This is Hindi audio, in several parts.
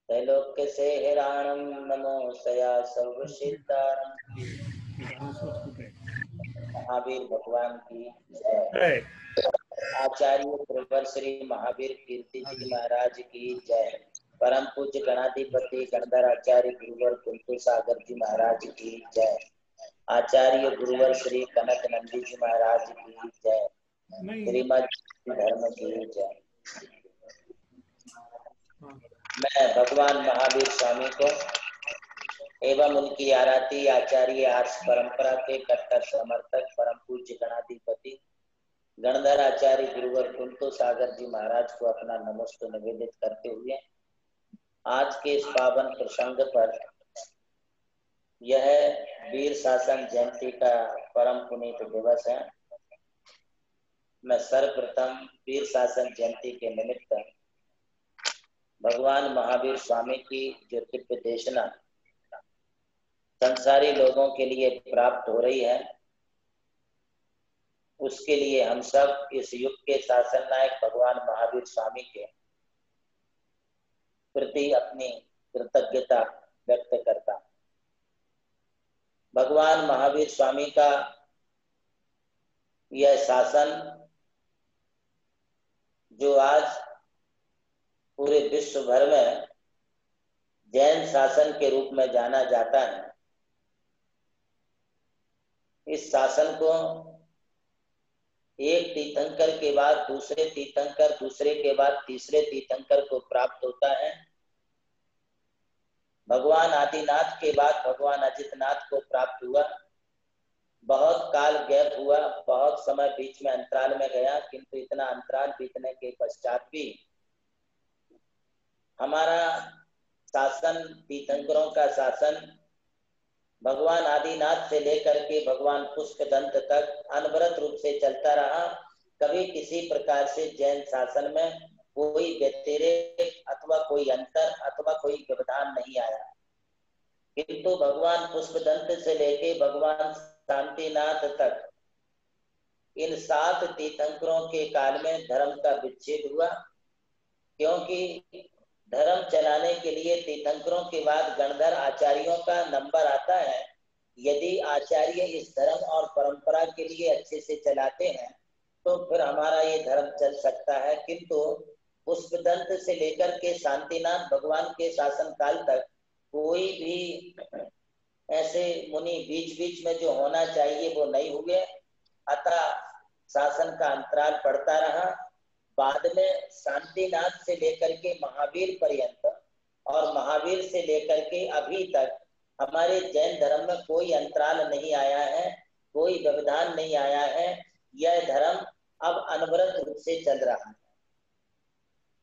त्रैलोक्य से हिराणम नमो सया सर्वसिद्धारम। महावीर भगवान की जय। आचार्य गुरुवर श्री महावीर कीर्ति जी महाराज की जय। परम पूज्य गणाधिपति गणधर आचार्य गुरुवर कुंतु सागर जी महाराज की जय। आचार्य गुरुवर श्री कनक नंदी जी महाराज की जय। श्रीमद धर्म की जय। मैं भगवान महावीर स्वामी को एवं उनकी आराती आचार्य आर्ष परंपरा के कट्टर समर्थक परम पूज्य गणाधिपति गणधर आचार्य गुरुवर कुंतु सागर जी महाराज को अपना नमस्ते निवेदित करते हुए आज के इस पावन प्रसंग पर, यह वीर शासन जयंती का परम पुनीत दिवस है। मैं सर्वप्रथम वीर शासन जयंती के निमित्त भगवान महावीर स्वामी की जो दिव्य देशना संसारी लोगों के लिए प्राप्त हो रही है, उसके लिए हम सब इस युग के शासन नायक भगवान महावीर स्वामी के प्रति अपनी कृतज्ञता व्यक्त करता। भगवान महावीर स्वामी का यह शासन जो आज पूरे विश्व भर में जैन शासन के रूप में जाना जाता है, इस शासन को एक तीर्थंकर के बाद दूसरे तीर्थंकर, दूसरे के बाद तीसरे तीर्थंकर को प्राप्त होता है। भगवान आदिनाथ के बाद भगवान अजितनाथ को प्राप्त हुआ। बहुत काल गैप हुआ, बहुत समय बीच में अंतराल में गया, किंतु इतना अंतराल बीतने के पश्चात भी हमारा शासन, तीर्थंकरों का शासन भगवान आदिनाथ से लेकर के भगवान पुष्पदंत तक अनवरत रूप से चलता रहा। कभी किसी प्रकार से जैन शासन में कोई व्यतिरेक अथवा कोई अंतर अथवा कोई व्यवधान नहीं आया, किंतु भगवान पुष्पदंत से लेके भगवान शांतिनाथ तक इन 7 तीर्थंकरों के काल में धर्म का विच्छेद हुआ। क्योंकि धर्म चलाने के लिए तीर्थंकरों के बाद गणधर आचार्यों का नंबर आता है। यदि आचार्य इस धर्म और परंपरा के लिए अच्छे से चलाते हैं तो फिर हमारा ये धर्म चल सकता है, किंतु पुष्पदंत से लेकर के शांतिनाथ भगवान के शासन काल तक कोई भी ऐसे मुनि बीच बीच में जो होना चाहिए वो नहीं हुए, अतः शासन का अंतराल पड़ता रहा। बाद में शांतिनाथ से लेकर के महावीर पर्यंत और महावीर से लेकर के अभी तक हमारे जैन धर्म में कोई अंतराल नहीं आया है, कोई व्यवधान नहीं आया है। यह धर्म अब अनवरत रूप से चल रहा है।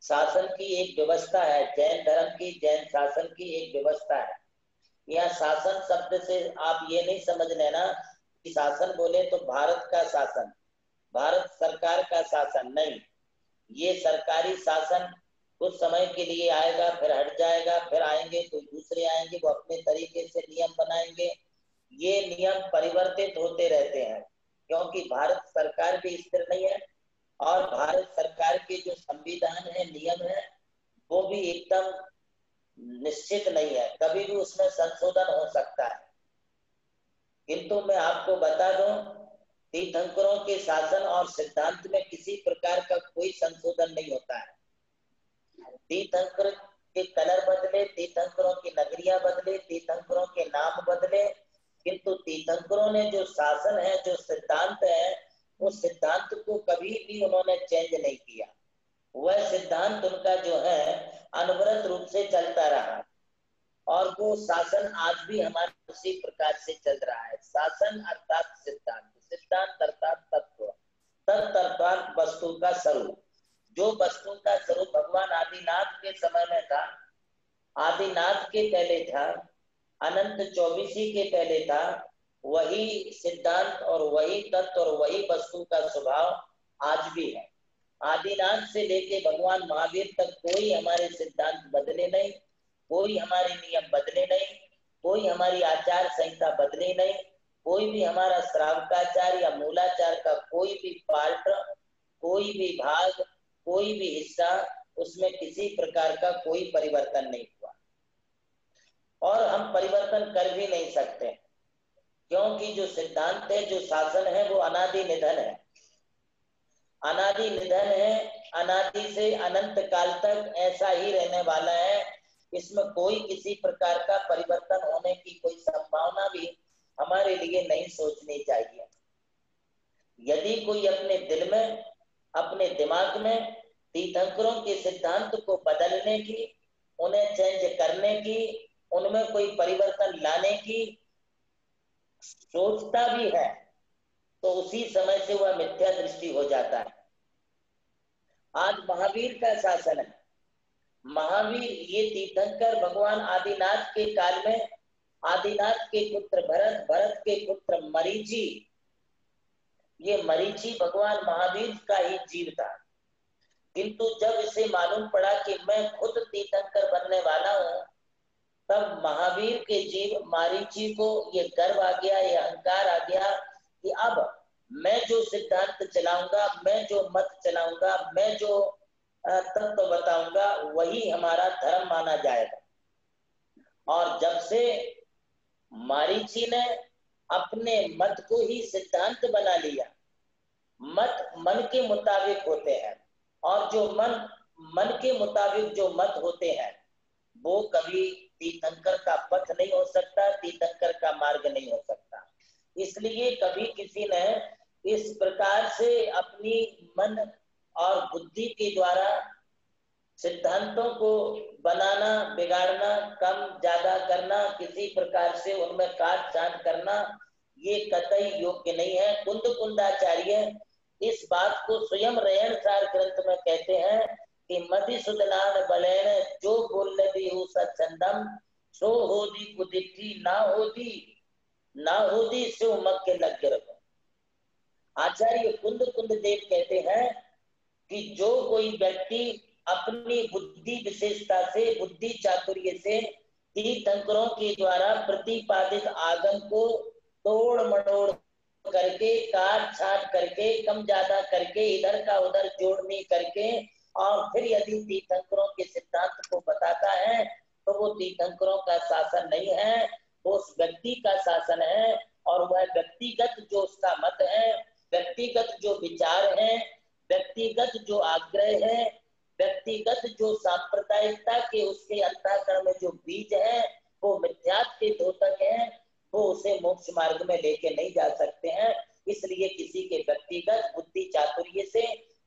शासन की एक व्यवस्था है, जैन धर्म की, जैन शासन की एक व्यवस्था है। यह शासन शब्द से आप ये नहीं समझ लेना कि शासन बोले तो भारत का शासन, भारत सरकार का शासन नहीं। ये सरकारी शासन कुछ समय के लिए आएगा, फिर हट जाएगा, फिर आएंगे कोई दूसरे आएंगे, वो अपने तरीके से नियम बनाएंगे। ये नियम परिवर्तित होते रहते हैं, क्योंकि भारत सरकार भी स्थिर नहीं है और भारत सरकार के जो संविधान है, नियम है, वो भी एकदम निश्चित नहीं है, कभी भी उसमें संशोधन हो सकता है। किंतु मैं आपको बता दूं, तीर्थंकरों के शासन और सिद्धांत में किसी प्रकार का कोई संशोधन नहीं होता है। तीर्थंकर के कलर बदले, तीर्थंकरों की नगरियां बदले, तीर्थंकरों के नाम बदले, किंतु तीर्थंकरों ने जो शासन है, जो सिद्धांत है, उस सिद्धांत को कभी भी उन्होंने चेंज नहीं किया। वह सिद्धांत उनका जो है अनवरत रूप से चलता रहा और वो शासन आज भी हमारे उसी प्रकार से चल रहा है। शासन अर्थात सिद्धांत, सिद्धांत अर्थात तत्व, तत्व अर्थात वस्तु का स्वरूप। जो वस्तु का स्वरूप भगवान आदिनाथ के समय में था, आदिनाथ के पहले था, अनंत चौबीसी के पहले था, वही सिद्धांत और वही तत्व और वही वस्तु का स्वभाव आज भी है। आदिनाथ से लेके भगवान महावीर तक कोई हमारे सिद्धांत बदले नहीं, कोई हमारे नियम बदले नहीं, कोई हमारी आचार संहिता बदले नहीं, कोई भी हमारा श्रावकाचार या मूलाचार का कोई भी पार्ट, कोई भी भाग, कोई भी हिस्सा, उसमें किसी प्रकार का कोई परिवर्तन नहीं हुआ। और हम परिवर्तन कर भी नहीं सकते, क्योंकि जो सिद्धांत है, जो शासन है, वो अनादि निधन है। अनादि निधन है, अनादि से अनंत काल तक ऐसा ही रहने वाला है। इसमें कोई किसी प्रकार का परिवर्तन होने की कोई संभावना भी हमारे लिए नहीं सोचनी चाहिए। यदि कोई अपने दिल में, अपने दिमाग में तीर्थंकरों के सिद्धांत को बदलने की, उन्हें चेंज करने की, उनमें कोई परिवर्तन लाने की सोचता भी है, तो उसी समय से वह मिथ्या दृष्टि हो जाता है। आज महावीर का शासन है। महावीर ये तीर्थंकर भगवान आदिनाथ के काल में, आदिनाथ के पुत्र भरत, भरत के पुत्र मरीचि, ये मरीचि भगवान महावीर का ही जीव था। किंतु जब इसे मालूम पड़ा कि मैं खुद तीर्थंकर बनने वाला हूं, तब महावीर के जीव मरीचि को ये गर्व आ गया, ये अहंकार आ गया कि अब मैं जो सिद्धांत चलाऊंगा, मैं जो मत चलाऊंगा, मैं जो तत्व बताऊंगा, वही हमारा धर्म माना जाएगा। और जब से मरीचि ने अपने मत को ही सिद्धांत बना लिया, मत मन के मुताबिक होते हैं, और जो मन के मुताबिक जो मत होते हैं, वो कभी तीर्थंकर का पथ नहीं हो सकता, तीर्थंकर का मार्ग नहीं हो सकता। इसलिए कभी किसी ने इस प्रकार से अपनी मन और बुद्धि के द्वारा सिद्धांतों को बनाना, बिगाड़ना, कम ज्यादा करना, किसी प्रकार से उनमें काट छांट करना, ये कतई योग्य नहीं है। कुंदाचार्य इस बात को स्वयं रेयणसार ग्रंथ में कहते हैं कि मधुसूदनान बलैन जो बोल भी हो सत्संदम सो होदी कुदिठी ना होदी सो मक्के लग गिर। आचार्य कुंद देव कहते हैं कि जो कोई व्यक्ति अपनी बुद्धि विशेषता से, बुद्धि चातुर्य से तीर्थंकरों के द्वारा प्रतिपादित आगम को तोड़ मटोड़ करके, काट छाट करके, कम ज्यादा करके, इधर का उधर जोड़नी करके, और फिर यदि तीर्थंकरों के सिद्धांत को बताता है, तो वो तीर्थंकरों का शासन नहीं है, वो उस व्यक्ति का शासन है। और वह व्यक्तिगत जो उसका मत है, व्यक्तिगत जो विचार है, व्यक्तिगत जो आग्रह है, व्यक्तिगत जो सांप्रदायिकता के उसके अंतःकरण में जो बीज है, वो मिथ्यात्व के द्योतक है, वो उसे मोक्ष मार्ग में लेके नहीं जा सकते हैं। इसलिए किसी के व्यक्तिगत बुद्धि चातुर्य से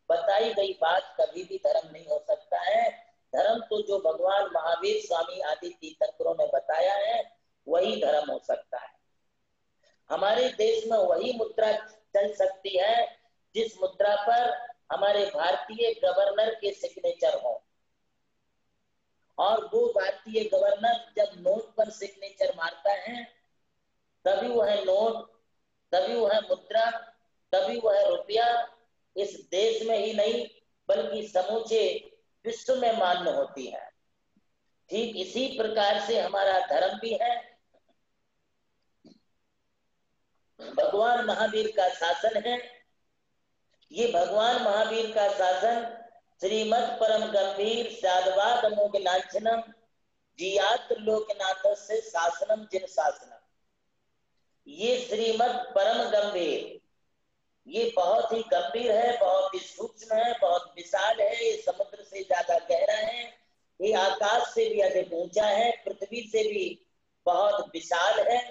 बताई गई बात कभी भी धर्म नहीं हो सकता है। धर्म तो जो भगवान महावीर स्वामी आदि तीर्थंकरों ने बताया है, वही धर्म हो सकता है। हमारे देश में वही मुद्रा चल सकती है जिस मुद्रा पर हमारे भारतीय गवर्नर के सिग्नेचर हो, और वो भारतीय गवर्नर जब नोट पर सिग्नेचर मारता है, तभी वह नोट, तभी वह मुद्रा, तभी वह रुपया इस देश में ही नहीं बल्कि समूचे विश्व में मान्य होती है। ठीक इसी प्रकार से हमारा धर्म भी है। भगवान महावीर का शासन है। ये भगवान महावीर का शासन श्रीमद परम गंभीर साधवाद अमोघ लांछनम जियात लोकनाथ से शासनम जिन शासनम। ये श्रीमद परम गंभीर, ये बहुत ही गंभीर है, बहुत ही सूक्ष्म है, बहुत विशाल है, ये समुद्र से ज्यादा गहरा है, ये आकाश से भी अधिक ऊंचा है, पृथ्वी से भी बहुत विशाल है,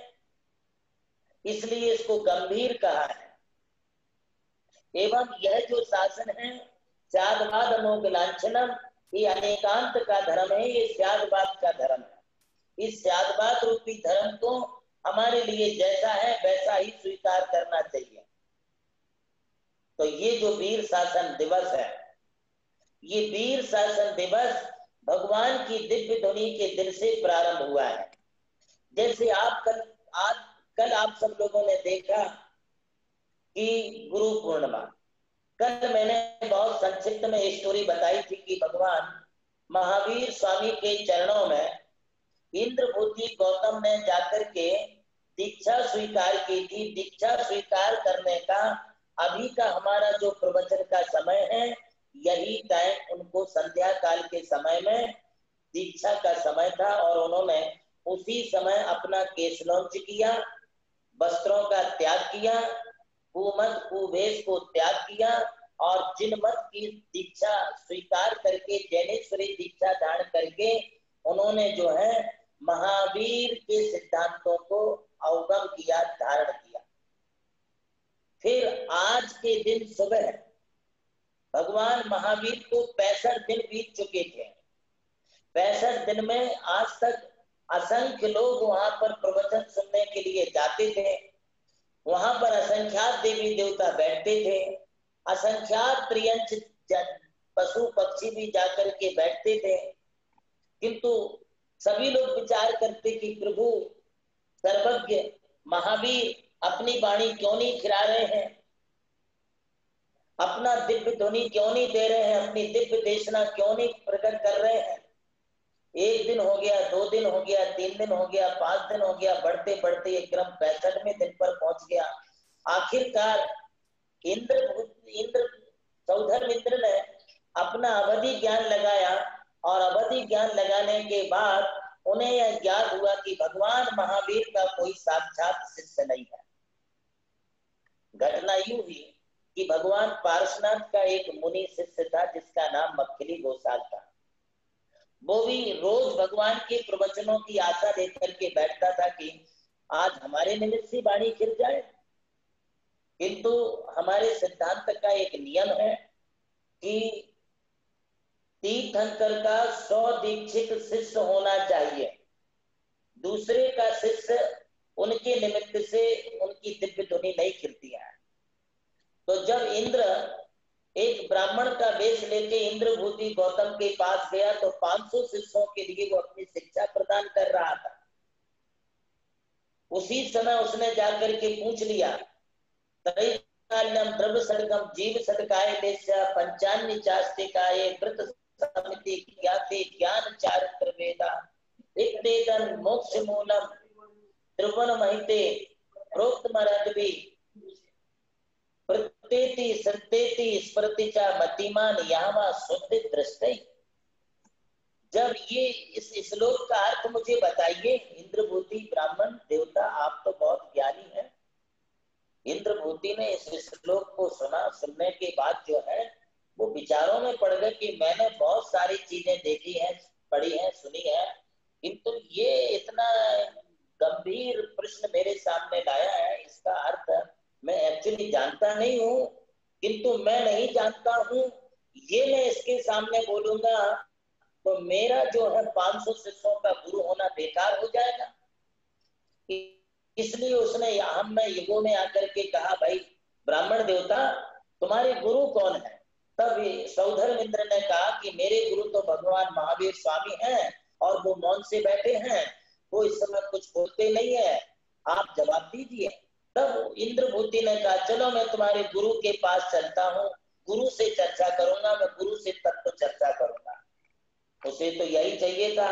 इसलिए इसको गंभीर कहा है। एवं यह जो शासन है स्यादवाद अमोघ लांछनम, ये अनेकांत का धर्म है, ये स्यादवाद का धर्म है। इस स्यादवाद रूपी धर्म को हमारे लिए जैसा है वैसा ही स्वीकार करना चाहिए। तो ये जो वीर शासन दिवस है, ये वीर शासन दिवस भगवान की दिव्य ध्वनि के दिल से प्रारंभ हुआ है। जैसे कल आप सब लोगों ने देखा कि गुरु पूर्णिमा, कल मैंने बहुत संक्षिप्त में स्टोरी बताई थी कि भगवान महावीर स्वामी के चरणों में इंद्रभूति गौतम ने जाकर के दीक्षा स्वीकार की थी। दीक्षा स्वीकार करने का अभी का हमारा जो प्रवचन का समय है, यही टाइम उनको संध्या काल के समय में दीक्षा का समय था, और उन्होंने उसी समय अपना केश लौंच किया, वस्त्रों का त्याग किया, कुमत कुवेश को त्याग किया और जिन मत की दीक्षा स्वीकार करके जैनेश्वरी दीक्षा धारण करके उन्होंने जो है महावीर के सिद्धांतों को अवगम किया, धारण किया। फिर आज के दिन सुबह भगवान महावीर को 65 दिन बीत चुके थे। 65 दिन में आज तक असंख्य लोग वहां पर प्रवचन सुनने के लिए जाते थे। वहां पर असंख्यात देवी देवता बैठते थे, असंख्यात त्रियंच पशु पक्षी भी जाकर के बैठते थे। किंतु सभी लोग विचार करते कि प्रभु सर्वज्ञ महावीर अपनी वाणी क्यों नहीं खिला रहे हैं, अपना दिव्य ध्वनि क्यों नहीं दे रहे हैं, अपनी दिव्य देशना क्यों नहीं प्रकट कर रहे हैं। 1 दिन हो गया, 2 दिन हो गया, 3 दिन हो गया, 5 दिन हो गया, बढ़ते बढ़ते ये क्रम 65वें दिन पर पहुंच गया। आखिरकार इंद्र सौधर्म इंद्र ने अपना अवधि ज्ञान लगाया और अवधि ज्ञान लगाने के बाद उन्हें यह ज्ञात हुआ कि भगवान महावीर का कोई साक्षात शिष्य नहीं है। घटना यूं हुई कि भगवान पार्श्वनाथ का एक मुनि शिष्य था जिसका नाम मक्खिली गोसाल था। वो भी रोज भगवान के प्रवचनों की आशा लेकर के बैठता था कि आज हमारे निमित्त से वाणी खिल जाए। किंतु हमारे सिद्धांत का एक नियम है कि तीर्थंकर का 100 दीक्षित शिष्य होना चाहिए। दूसरे का शिष्य उनके निमित्त से उनकी दिव्य ध्वनि नहीं खिलती है। तो जब इंद्र एक ब्राह्मण का वेश लेके इंद्रभूति गौतम के पास गया तो 500 शिष्यों के लिए वो अपनी शिक्षा प्रदान कर रहा था। उसी समय उसने जाकर के पूछ लिया, द्रव्य सड़गम जीव सड़काय देशा पंचान्य चास्तिकाये व्रत समिति ज्ञाते ज्ञान चारित्र वेदा इक्तेदन मोक्ष मूलम त्रिभुवन महिते प्रोक्त मरद्वी प्रत्येति सत्येति स्मृति चा मतिमान यामा शुद्ध दृष्टि। जब ये इस श्लोक का अर्थ मुझे बताइए। इंद्रभूति ब्राह्मण देवता, आप तो बहुत ज्ञानी हैं। इंद्रभूति ने इस श्लोक को सुना, सुनने के बाद जो है वो विचारों में पड़ गए कि मैंने बहुत सारी चीजें देखी हैं, पढ़ी हैं, सुनी है, किंतु ये इतना गंभीर प्रश्न मेरे सामने लाया है, इसका अर्थ मैं एक्चुअली जानता नहीं हूँ। किंतु मैं नहीं जानता हूँ ये मैं इसके सामने बोलूंगा तो मेरा जो है 500 शिष्यों का गुरु होना बेकार हो जाएगा। इसलिए उसने हम में युगों में आकर के कहा, भाई ब्राह्मण देवता तुम्हारे गुरु कौन है? तब सौधर्म इंद्र ने कहा कि मेरे गुरु तो भगवान महावीर स्वामी हैं और वो मौन से बैठे हैं, वो इस समय कुछ बोलते नहीं है, आप जवाब दीजिए। तब इंद्रभूति ने कहा, चलो मैं तुम्हारे गुरु के पास चलता हूँ, गुरु से चर्चा करूंगा, मैं गुरु से तत्व चर्चा करूंगा। उसे तो यही चाहिए था।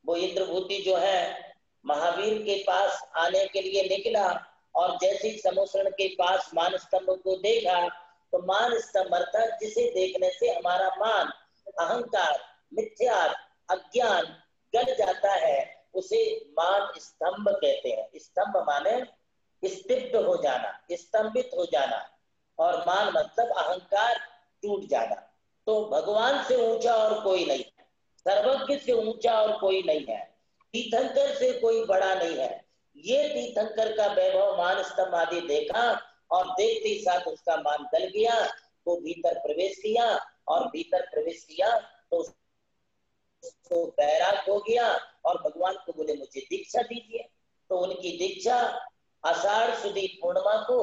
वो इंद्रभूति जो है महावीर के पास आने के लिए निकला और जैसे समुद्र के पास मान स्तंभ को देखा तो मान स्तंभ अर्थात जिसे देखने से हमारा मान, अहंकार, मिथ्या, अज्ञान गल जाता है, उसे मान स्तंभ कहते हैं। स्तंभ माने स्तब्ध हो जाना, स्तंभित हो जाना, और मान मतलब अहंकार टूट जाना। तो भगवान से ऊंचा और कोई नहीं है, सर्वज्ञ से ऊंचा और कोई नहीं है, तीर्थंकर से कोई बड़ा नहीं है। ये तीर्थंकर का वैभव मान स्तंभ आदि देखा और देखते ही साथ उसका मान गल गया। वो भीतर प्रवेश किया और भीतर प्रवेश किया तो उसको बैराग हो गया और भगवान को बोले मुझे दीक्षा दीजिए। तो उनकी दीक्षा आषाढ़ सुदी पूर्णिमा को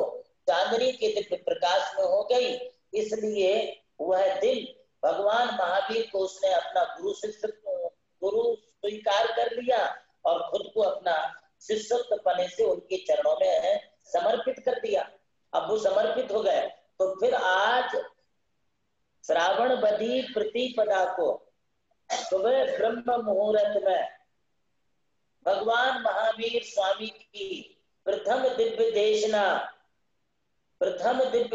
चांदनी के दिव्य प्रकाश में हो गई। इसलिए वह दिन भगवान महावीर को उसने अपना गुरु स्वीकार कर लिया और खुद को अपना शिष्यत्व पने से उनके चरणों में समर्पित कर दिया। अब वो समर्पित हो गए। तो फिर आज श्रावण बदी प्रतिपदा को सुबह ब्रह्म मुहूर्त में भगवान महावीर स्वामी की प्रथम दिव्य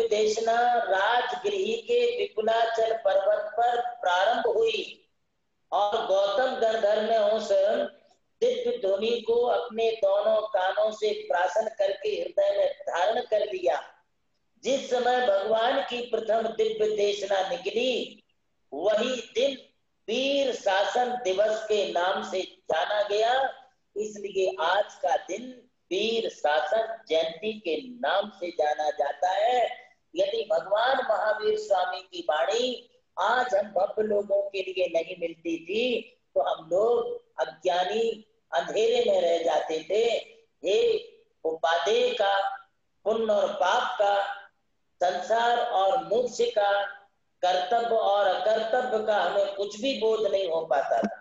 देशना राजगृह के विपुलाचल पर्वत पर प्रारंभ हुई और गौतम गंधर्व ने उस दिव्य ध्वनि को अपने दोनों कानों से प्राशन करके हृदय में धारण कर लिया। जिस समय भगवान की प्रथम दिव्य देशना निकली, वही दिन वीर शासन दिवस के नाम से जाना गया। इसलिए आज का दिन वीर शासन जयंती के नाम से जाना जाता है। यदि भगवान महावीर स्वामी की वाणी आज हम भक्त लोगों के लिए नहीं मिलती थी तो हम लोग अज्ञानी अंधेरे में रह जाते थे। हे उपादेय का, पुण्य और पाप का, संसार और मोक्ष का, कर्तव्य और अकर्तव्य का हमें कुछ भी बोध नहीं हो पाता था।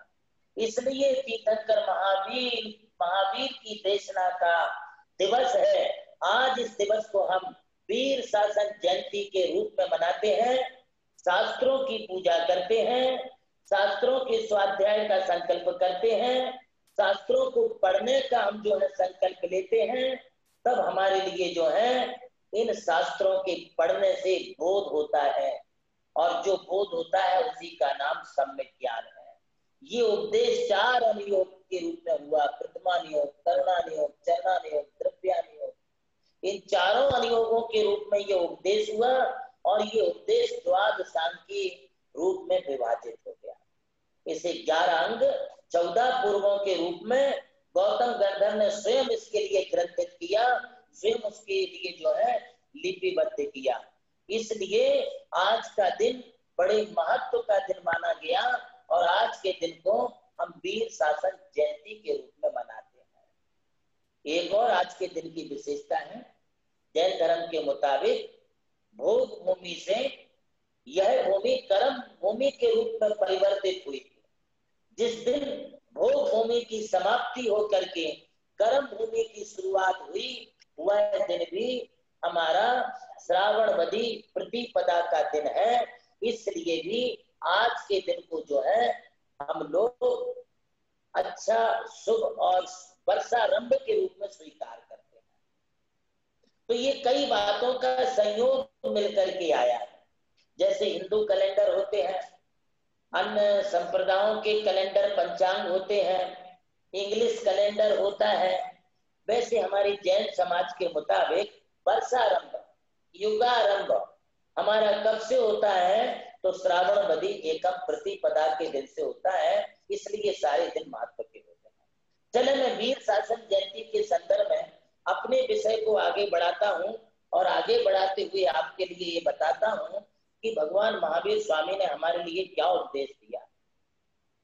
इसलिए तीर्थंकर महावीर की देशना का दिवस है। आज इस दिवस को हम वीर शासन जयंती के रूप में मनाते हैं, शास्त्रों की पूजा करते हैं, शास्त्रों के स्वाध्याय का संकल्प करते हैं, शास्त्रों को पढ़ने का हम जो है संकल्प लेते हैं। तब हमारे लिए जो है इन शास्त्रों के पढ़ने से बोध होता है, और जो बोध होता है उसी का नाम सम्यक ज्ञान है। ये उपदेश 4 अनुयोग के रूप में हुआ, प्रथमानुयोग, करुणानुयोग, चरणानुयोग, द्रव्यानुयोग। इन चारों अनुयोगों के रूप में ये उपदेश हुआ, और ये उपदेश द्वादश अंग के रूप में विभाजित हो गया। इसे 11 अंग 14 पूर्वों के रूप में गौतम गंधर्व ने स्वयं इसके लिए ग्रंथित किया, स्वयं उसके लिए जो है लिपिबद्ध किया। इसलिए आज का दिन बड़े महत्व का दिन माना गया, और आज के दिन को हम वीर शासन जयंती के रूप में मनाते हैं। एक और आज के दिन की विशेषता है, जैन धर्म के मुताबिक भोग भूमि से यह भूमि कर्म भूमि के रूप में परिवर्तित हुई थी। जिस दिन भोग भूमि की समाप्ति होकर के कर्म भूमि की शुरुआत हुई, वह दिन भी हमारा श्रावणवदी प्रतिपदा का दिन है। इसलिए भी आज के दिन को जो है हम लोग अच्छा, शुभ और वर्षारंभ के रूप में स्वीकार करते हैं। तो ये कई बातों का संयोग मिलकर के आया है। जैसे हिंदू कैलेंडर होते हैं, अन्य संप्रदायों के कैलेंडर पंचांग होते हैं, इंग्लिश कैलेंडर होता है, वैसे हमारी जैन समाज के मुताबिक वर्षारंभ, युगारंभ हमारा कब से होता है? तो श्रावणवदी एकम प्रतिपदा के दिन से होता है। इसलिए सारे दिन महत्व के होते हैं। चले, मैं वीर शासन जयंती के संदर्भ में अपने विषय को आगे बढ़ाता हूँ, और आगे बढ़ाते हुए आपके लिए ये बताता हूँ कि भगवान महावीर स्वामी ने हमारे लिए क्या उपदेश दिया,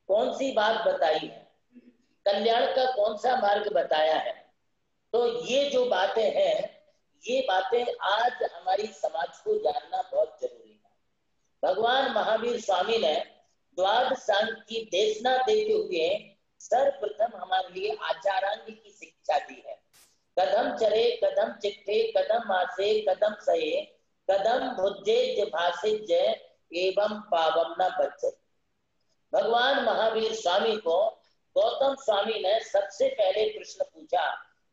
कौन सी बात बताई है, कल्याण का कौन सा मार्ग बताया है। तो ये जो बातें हैं, ये बातें आज हमारी समाज को जानना बहुत जरूरी है। भगवान महावीर स्वामी ने द्वादश अंग की देशना देते हुए सर्वप्रथम हमारे लिए आचारांग की शिक्षा दी है। कदम चरे, कदम चिट्ठे, कदम आसे, कदम सहे, कदम भुज्जे भाषे जय एवं पावम न बच्चे। भगवान महावीर स्वामी को गौतम स्वामी ने सबसे पहले प्रश्न पूछा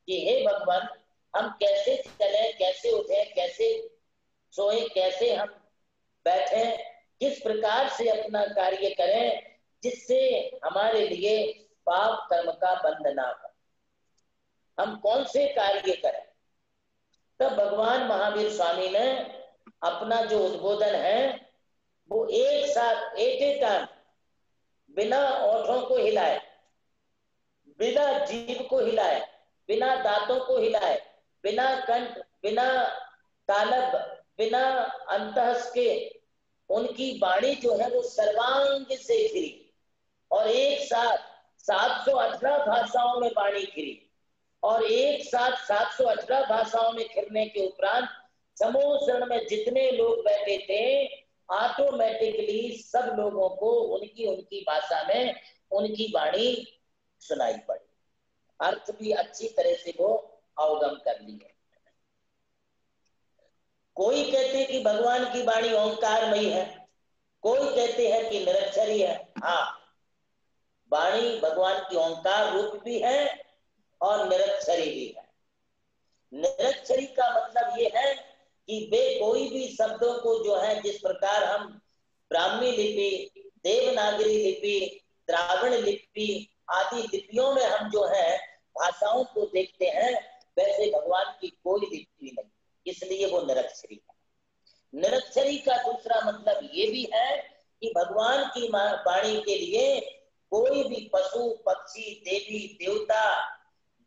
कि हे भगवान, हम कैसे चले, कैसे उठे, कैसे सोए, कैसे हम बैठे, किस प्रकार से अपना कार्य करें जिससे हमारे लिए पाप कर्म का बंध ना हो, हम कौन से कार्य करें। तब भगवान महावीर स्वामी ने अपना जो उद्बोधन है वो एक साथ एक टाइम बिना ओठों को हिलाए, बिना जीभ को हिलाए, बिना दांतों को हिलाए, बिना कंठ, बिना तालब, बिना अंतहस के उनकी वाणी जो है वो सर्वांग से खिली, और एक साथ 718 भाषाओं में वाणी खिली, और एक साथ 718 भाषाओं में खिलने के उपरांत समूह शरण में जितने लोग बैठे थे, ऑटोमेटिकली सब लोगों को उनकी उनकी भाषा में उनकी वाणी सुनाई पड़ी, अर्थ भी अच्छी तरह से वो अवगम कर लिए। कोई कहते हैं कि भगवान की वाणी ओंकारमयी है, कोई कहते हैं कि निरक्षरी है। हाँ, वाणी भगवान की ओंकार रूप भी है और निरक्षरी भी है। निरक्षरी का मतलब ये है कि वे कोई भी शब्दों को जो है, जिस प्रकार हम ब्राह्मी लिपि, देवनागरी लिपि, द्राविड़ लिपि आदि लिपियों में हम जो है भाषाओं को देखते हैं, वैसे भगवान की कोई लिपि नहीं, इसलिए वो निरक्षरी है। निरक्षरी का दूसरा मतलब ये भी है कि भगवान की वाणी के लिए कोई भी पशु पक्षी देवी देवता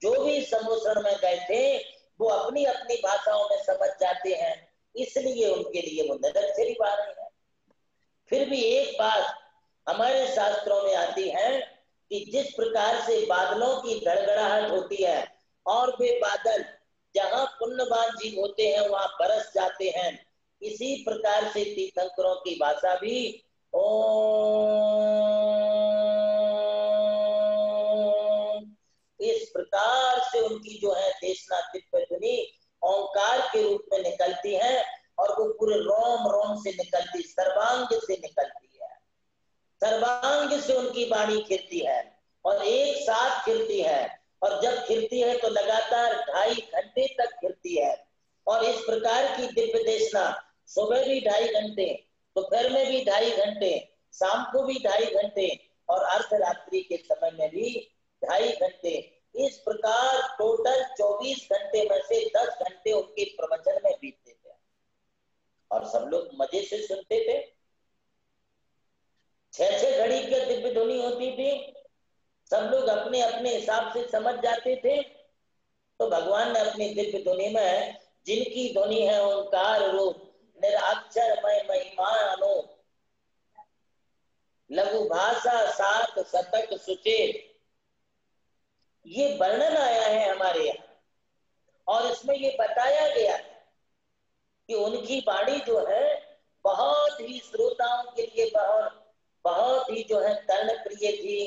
जो भी सम्मोषण में गए थे वो अपनी अपनी भाषाओं में समझ जाते हैं, इसलिए उनके लिए वो निरक्षरी वाणी है। फिर भी एक बात हमारे शास्त्रों में आती है कि जिस प्रकार से बादलों की गड़गड़ाहट होती है और वे बादल जहां पुण्यवान जीव होते हैं वहां बरस जाते हैं, इसी प्रकार से तीर्थंकरों की भाषा भी इस प्रकार से उनकी जो है देशना दिव्य ध्वनि ओंकार के रूप में निकलती है, और वो पूरे रोम रोम से निकलती, सर्वांग से निकलती है, सर्वांग से उनकी वाणी खिलती है और एक साथ खिलती है, और जब खिलती है तो लगातार 2.5 घंटे तक खिलती है। और इस प्रकार की दिव्य देशना सुबह भी 2.5 घंटे, दोपहर में भी 2.5 घंटे, शाम को भी 2.5 घंटे और अर्धरात्रि के समय में भी 2.5 घंटे, इस प्रकार टोटल 24 घंटे में से 10 घंटे उनके प्रवचन में बीतते थे और सब लोग मजे से सुनते थे। 6-6 घड़ी की दिव्य ध्वनि होती थी, सब लोग अपने अपने हिसाब से समझ जाते थे। तो भगवान ने अपनी दिव्य ध्वनि में, जिनकी ध्वनि है ओंकार रूप, निराक्षरमय महिमा अनूप, लघु भाषा सात शतक सुचेत, ये वर्णन आया है हमारे यहाँ, और इसमें ये बताया गया है कि उनकी वाणी जो है बहुत ही श्रोताओं के लिए बहुत ही जो है कर्णप्रिय थी,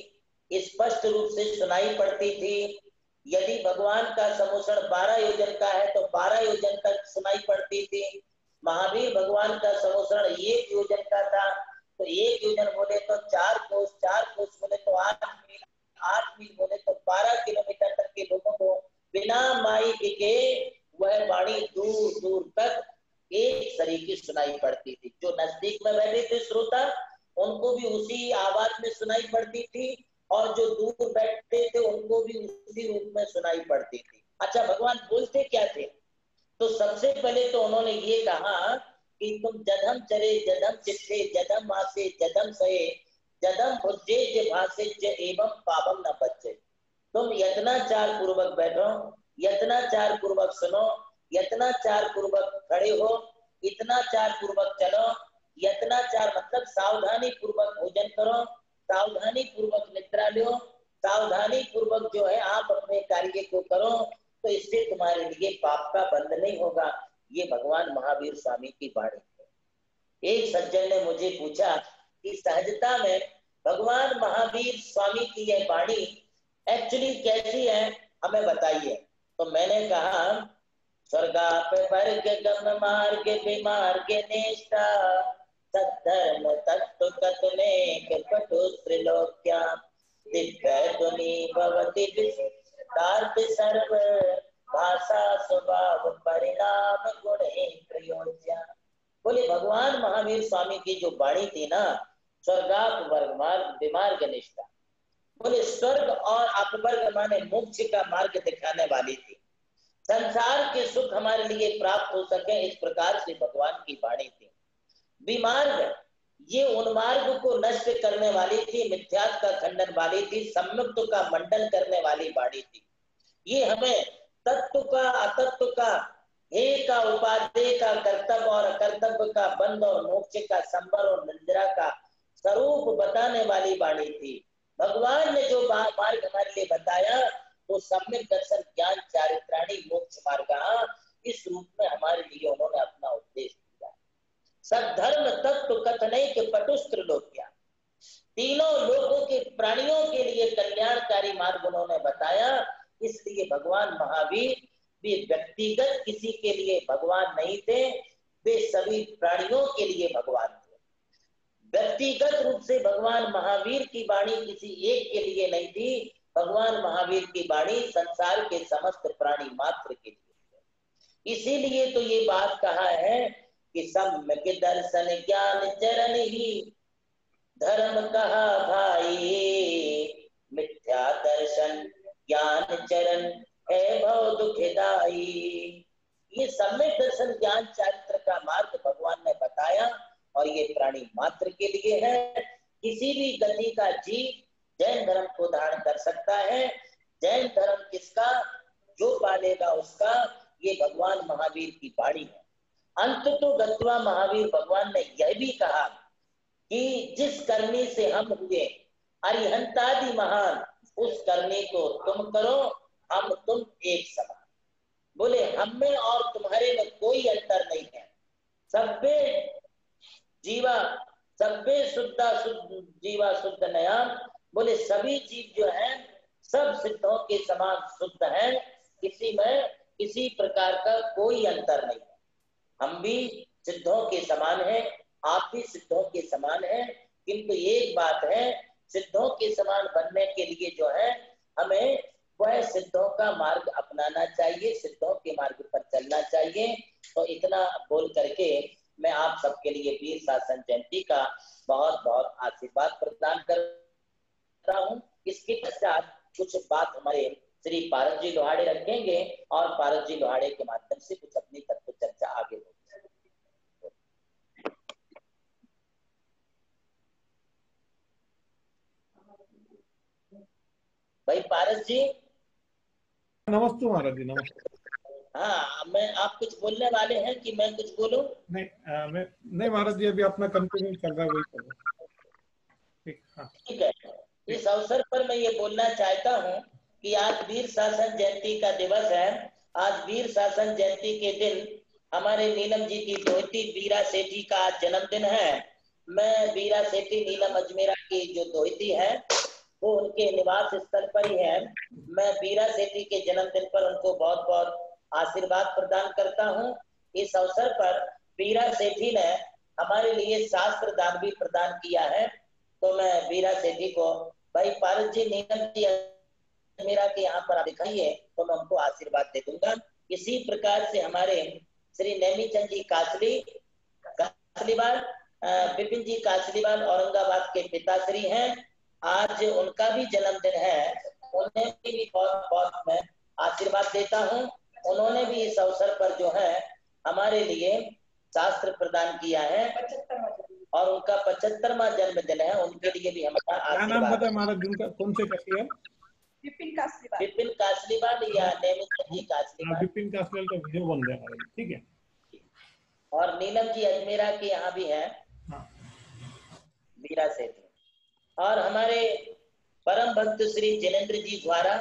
स्पष्ट रूप से सुनाई पड़ती थी। यदि भगवान का सम्मोषण 12 योजन का है तो 12 योजन तक सुनाई पड़ती थी। महावीर भगवान का सम्मोषण 1 योजन का था, तो 1 योजन बोले तो 4 कोस, 4 कोस बोले तो 8 मील, 8 मील बोले तो 12 किलोमीटर तक के लोगों को बिना माइक के वह वाणी दूर दूर तक एक तरीके सुनाई पड़ती थी। जो नजदीक में बैठे थे श्रोता, उनको भी उसी आवाज में सुनाई पड़ती थी, और जो दूर बैठते थे उनको भी उसी रूप में सुनाई पड़ती थी। अच्छा, भगवान बोलते क्या थे? तो सबसे पहले तो उन्होंने ये कहा कि तुम जधम चरे जधम चित्ते जधम मासे जधम सहे जधम भुजे भाषे एवं पावम न बच्चे। तुम यत्नाचार पूर्वक बैठो, यत्नाचार पूर्वक सुनो, यत्नाचार पूर्वक खड़े हो, इतनाचार पूर्वक चलो। यत्नाचार मतलब सावधानी पूर्वक भोजन करो, सावधानी पूर्वक निद्रा लो, सावधानी पूर्वक जो है आप अपने कार्य को करो, तो इससे तुम्हारे लिए पाप का बंध नहीं होगा। ये भगवान महावीर स्वामी की वाणी है। एक सज्जन ने मुझे पूछा कि सहजता में भगवान महावीर स्वामी की यह वाणी एक्चुअली कैसी है, हमें बताइए। तो मैंने कहा, स्वर्गाप वर्ग गम मार्ग विमार्ग नेष्टा सद्धर्म तत्व कथनेक पटु त्रिलोक्या दिव्य ध्वनि भवति विस्तार्थ सर्व भाषा स्वभाव परिणाम गुण प्रयोज्या। बोले भगवान महावीर स्वामी की जो वाणी थी ना, स्वर्गाप वर्ग मार्ग विमार्ग निष्ठा, बोले स्वर्ग और अपवर्ग माने मोक्ष का मार्ग दिखाने वाली थी। संसार के सुख हमारे लिए प्राप्त हो सके, इस प्रकार से भगवान की वाणी थी। विमार्ग, ये उन्मार्ग को नष्ट करने वाली थी, मिथ्यात्व का खंडन वाली थी, सम्मुक्त का मंडन करने वाली वाणी थी। ये हमें तत्व का अतत्व का, हे का उपादेय का, कर्तव्य और अकर्तव्य का, बंध और मोक्ष का, संबर और निद्रा का स्वरूप बताने वाली वाणी थी। भगवान ने जो मार्ग हमारे लिए बताया वो सम्यक दर्शन ज्ञान चारित्राणी मोक्ष मार्ग, इस रूप में हमारे लिए उन्होंने अपना उपदेश दिया। सद्धर्म तत्व कथनैक पटुस्त्र लोक्या, तीनों लोगों के प्राणियों के लिए कल्याणकारी मार्ग उन्होंने बताया। इसलिए भगवान महावीर भी व्यक्तिगत किसी के लिए भगवान नहीं थे, वे सभी प्राणियों के लिए भगवान थे। व्यक्तिगत रूप से भगवान महावीर की वाणी किसी एक के लिए नहीं थी, भगवान महावीर की वाणी संसार के समस्त प्राणी मात्र के लिए। इसीलिए तो ये बात कहा है कि सम्यक दर्शन ज्ञान चरण ही धर्म कहा भाई, मिथ्या दर्शन ज्ञान चरण है भव दुखदाई। ये सम्यक दर्शन ज्ञान चरित्र का मार्ग भगवान ने बताया और ये प्राणी मात्र के लिए है। किसी भी गति का जीव जैन धर्म को धारण कर सकता है। जैन धर्म किसका, जो पालेगा उसका, ये भगवान महावीर की वाणी है। अंत तो गत्वा महावीर भगवान ने यह भी कहा कि जिस करनी से हम हुए अरिहंतादि महान, उस करने को तुम करो, हम तुम एक समान। बोले हम में और तुम्हारे में कोई अंतर नहीं है। सब्बे जीवा सब्बे शुद्धा शुद्ध जीवा शुद्ध नया। बोले सभी जीव जो हैं सब सिद्धों के समान शुद्ध हैं, किसी में किसी प्रकार का कोई अंतर नहीं है। हम भी सिद्धों के समान हैं, आप भी सिद्धों के समान हैं, किंतु एक बात है, सिद्धों के समान बनने के लिए जो है हमें वह सिद्धों का मार्ग अपनाना चाहिए, सिद्धों के मार्ग पर चलना चाहिए। तो इतना बोल करके मैं आप सबके लिए वीर शासन जयंती का बहुत बहुत आशीर्वाद प्रदान करता हूँ। इसके पश्चात कुछ बात हमारे श्री पारस जी लोहाड़े रखेंगे और पारस जी लोहाड़े के माध्यम से कुछ अपनी तत्व चर्चा आगे होगी। भाई पारस जी। नमस्ते महाराज जी, नमस्ते। हाँ, मैं आप कुछ बोलने वाले हैं कि मैं कुछ बोलूं? मैं नहीं महाराज जी, अभी अपना कंटिन्यू चल रहा है, वही करो। ठीक, हाँ ठीक है। इस अवसर पर मैं ये बोलना चाहता हूँ कि आज वीर शासन जयंती का दिवस है। आज वीर शासन जयंती के दिन हमारे नीलम जी की दोहती बीरा सेठी का आज जन्मदिन है। मैं बीरा सेठी नीलम अजमेरा की जो दोहती है वो उनके निवास स्थल पर ही है। मैं बीरा सेठी के जन्मदिन पर उनको बहुत बहुत आशीर्वाद प्रदान करता हूँ। इस अवसर पर बीरा सेठी ने हमारे लिए शास्त्र दान भी प्रदान किया है। तो मैं बीरा सेठी को, भाई पारस जी नीलम जी मेरा के यहाँ पर दिखाइए तो मैं उनको आशीर्वाद दे दूंगा। इसी प्रकार से हमारे श्री नेमीचंद जी कासलीवाल विपिन जी कासलीवाल औरंगाबाद के पिताश्री हैं। आज उनका भी जन्मदिन है, उन्हें भी बहुत बहुत मैं आशीर्वाद देता हूँ। उन्होंने भी इस अवसर पर जो है हमारे लिए शास्त्र प्रदान किया है और उनका 75वां जन्मदिन है। उनके लिए भी हमारा आशीर्वाद है। महाराज उनका कौन से कासलीवाल? विपिन कासलीवाल या नेमिचंद जी कासलीवाल। विपिन कासलीवाल का वीडियो बन रहा है महाराज, ठीक है। और नीलम जी अजमेरा के यहाँ भी है, बीरा से थे। और हमारे परम भक्त श्री जिनेन्द्र जी द्वारा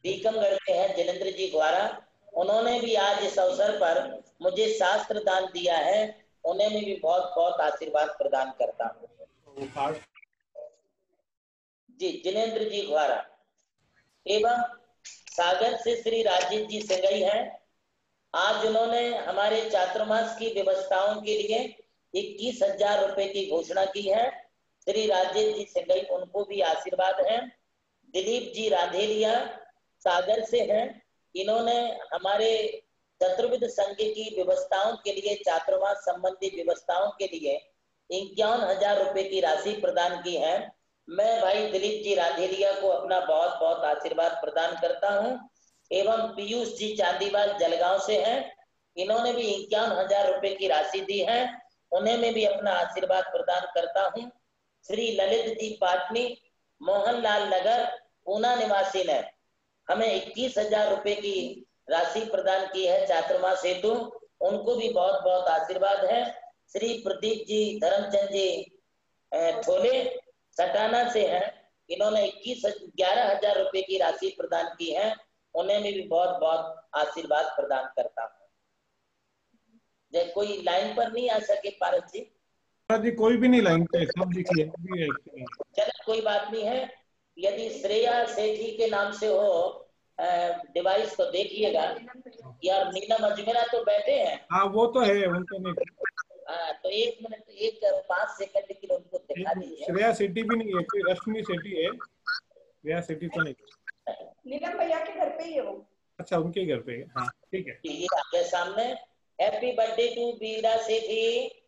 टीकमगढ़ के हैं, जिनेन्द्र जी द्वारा, उन्होंने भी आज इस अवसर पर मुझे शास्त्र दान दिया है। उन्हें भी बहुत बहुत आशीर्वाद प्रदान करता हूँ जी। जिनेन्द्र जी द्वारा एवं सागर से श्री राजीव जी सिंगई हैं। आज उन्होंने हमारे चातुर्मास की व्यवस्थाओं के लिए 21,000 रुपए की घोषणा की है। श्री राजेश जी सिंगई, उनको भी आशीर्वाद है। दिलीप जी राधेलिया सागर से हैं, इन्होंने हमारे चतुर्विध संघ की व्यवस्थाओं के लिए, चातुर्मास संबंधी व्यवस्थाओं के लिए 51,000 रुपए की राशि प्रदान की है। मैं भाई दिलीप जी राधेलिया को अपना बहुत बहुत आशीर्वाद प्रदान करता हूँ। एवं पीयूष जी चांदीवाल जलगांव से हैं, इन्होंने भी 51,000 रुपए की राशि दी है। उन्हें मैं भी अपना आशीर्वाद प्रदान करता हूँ। श्री ललित जी पाटनी मोहनलाल नगर पूना निवासी ने हमें 21,000 रुपए की राशि प्रदान की है चातुर्मास हेतु, उनको भी बहुत बहुत आशीर्वाद है। श्री प्रदीप जी धर्मचंद जी ठोले सटाना से हैं, इन्होंने 11,000 रुपए की राशि प्रदान की है। उन्हें भी बहुत बहुत आशीर्वाद प्रदान करता हूँ। जब कोई लाइन पर नहीं आ सके पारस जी, कोई भी नहीं लाइन पे, सब लिखिए। चलो कोई बात नहीं है। यदि श्रेया सेठी के नाम से हो डिवाइस तो देखिएगा। यार नीलम अजमेरा तो बैठे हैं। हाँ वो तो है, उनको नहीं। तो 1 मिनट, 5 सेकंड के लिए उनको दिखा दीजिए। श्रेया सेठी भी नहीं है, कोई रश्मि सेठी है, श्रेया सेठी तो नहीं। नीलम भैया के घर पे ही है वो। अच्छा, उनके घर पे है, हाँ ठीक है। ये आपके सामने हैप्पी बर्थडे टू बीरा सेठी।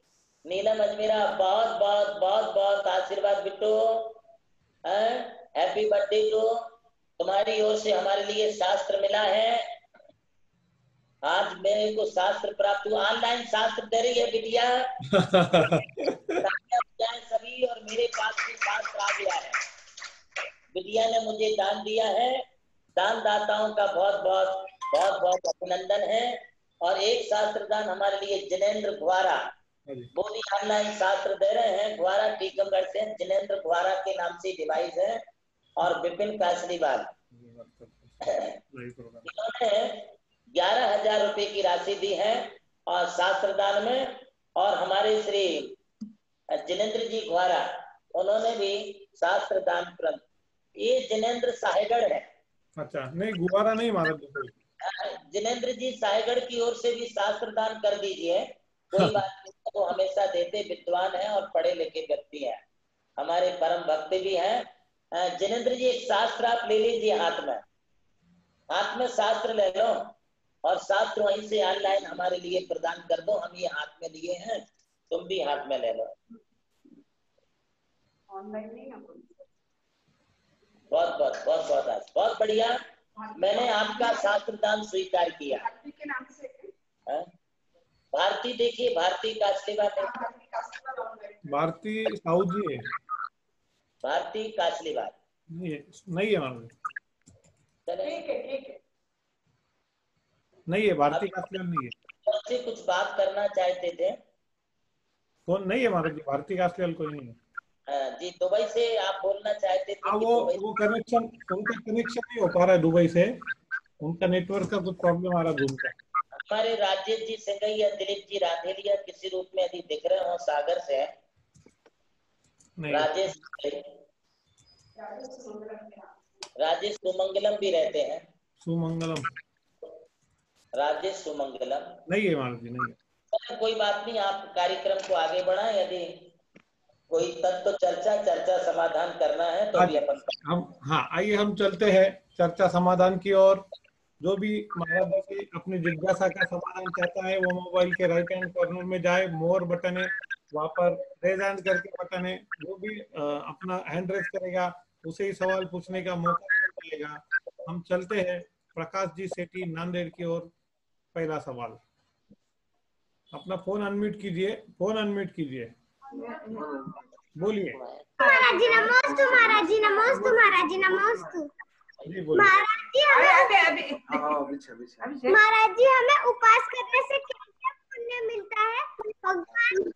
नीलम अजमेरा बहुत बहुत बहुत बहुत आशीर्वाद बिट्टू। हैप्पी बर्थडे टू, तुम्हारी ओर से हमारे लिए शास्त्र मिला है। आज मेरे को शास्त्र प्राप्त हुआ, ऑनलाइन शास्त्र दे रही है बिटिया। सभी, और मेरे पास भी शास्त्र आ गया है। बिटिया ने मुझे दान दिया है। दान दाताओं का बहुत बहुत अभिनंदन है। और एक शास्त्र दान हमारे लिए जिनेंद्र ग्वारा, वो भी ऑनलाइन शास्त्र दे रहे हैं। ग्वारा टीकमगढ़ से जिनेंद्र ग्वारा के नाम से डिवाइस है। और विपिन कासलीवाल, इन्होंने 11,000 रुपए की राशि दी है और शास्त्र दान में। और हमारे श्री जिनेंद्र जी ग्वारा, उन्होंने भी शास्त्र दान तुरंत। ये जिनेंद्र साहेगढ़ है। अच्छा, नहीं गुब्बारा नहीं महाराज। जिनेंद्र जी साहेगढ़ की ओर से भी शास्त्र दान कर दीजिए, कोई बात नहीं। वो हमेशा देते, विद्वान है और पढ़े लिखे व्यक्ति है, हमारे परम भक्त भी हैं। जिनेंद्र जी, एक शास्त्र आप ले लीजिए, हाथ में शास्त्र ले लो और शास्त्र वहीं से ऑनलाइन हमारे लिए प्रदान कर दो। हम ये हाथ में लिए हैं, तुम भी हाथ में ले लो। ऑनलाइन नहीं ना, बहुत बढ़िया। मैंने आपका शास्त्र दान स्वीकार किया। भारती के नाम से भारती, देखिए भारती कासलीवाल, भारती साहू जी है। भारती कासलीवाल नहीं है महाराज, ठीक है। नहीं है, भारती कासलीवाल नहीं है। आपसे कुछ बात करना चाहते थे। कौन नहीं है महाराज जी, भारती कासलीवाल कोई नहीं है। जी, दुबई से आप बोलना चाहते थे। हाँ, वो कनेक्शन, उनका कनेक्शन नहीं हो पा रहा है दुबई से, उनका नेटवर्क का कुछ प्रॉब्लम आ रहा है उनका। हमारे राजेश जी सिंघई या दिलीप जी राधेलिया किसी रूप में यदि दिख रहे हो, सागर से है राजेश सुमंगलम भी रहते हैं। सुमंगलम, राजेश सुमंगलम नहीं है महाराज जी, नहीं है। कोई बात नहीं, आप कार्यक्रम को आगे बढ़ाएं। यदि कोई तत्व चर्चा समाधान करना है तो भी अपन हम, हाँ आइए हम चलते हैं चर्चा समाधान की ओर। जो भी महाराज जी की अपनी जिज्ञासा का समाधान चाहता है वो मोबाइल के राइट हैंड कॉर्नर में जाए, मोर बटन है वहां पर, रेज हैंड करके बटन है, जो भी अपना हैंड रेज करेगा उसे ही सवाल पूछने का मौका मिलेगा। हम चलते हैं प्रकाश जी सेठी नांदेड़ की ओर। पहला सवाल, अपना फोन अनम्यूट कीजिए, बोलिए। महाराज जी नमोस्तु, महाराज जी नमोस्तु, महाराज जी नमोस्तु। जी बोलिए। महाराज जी हमें उपवास करने से क्या क्या पुण्य मिलता है? भगवान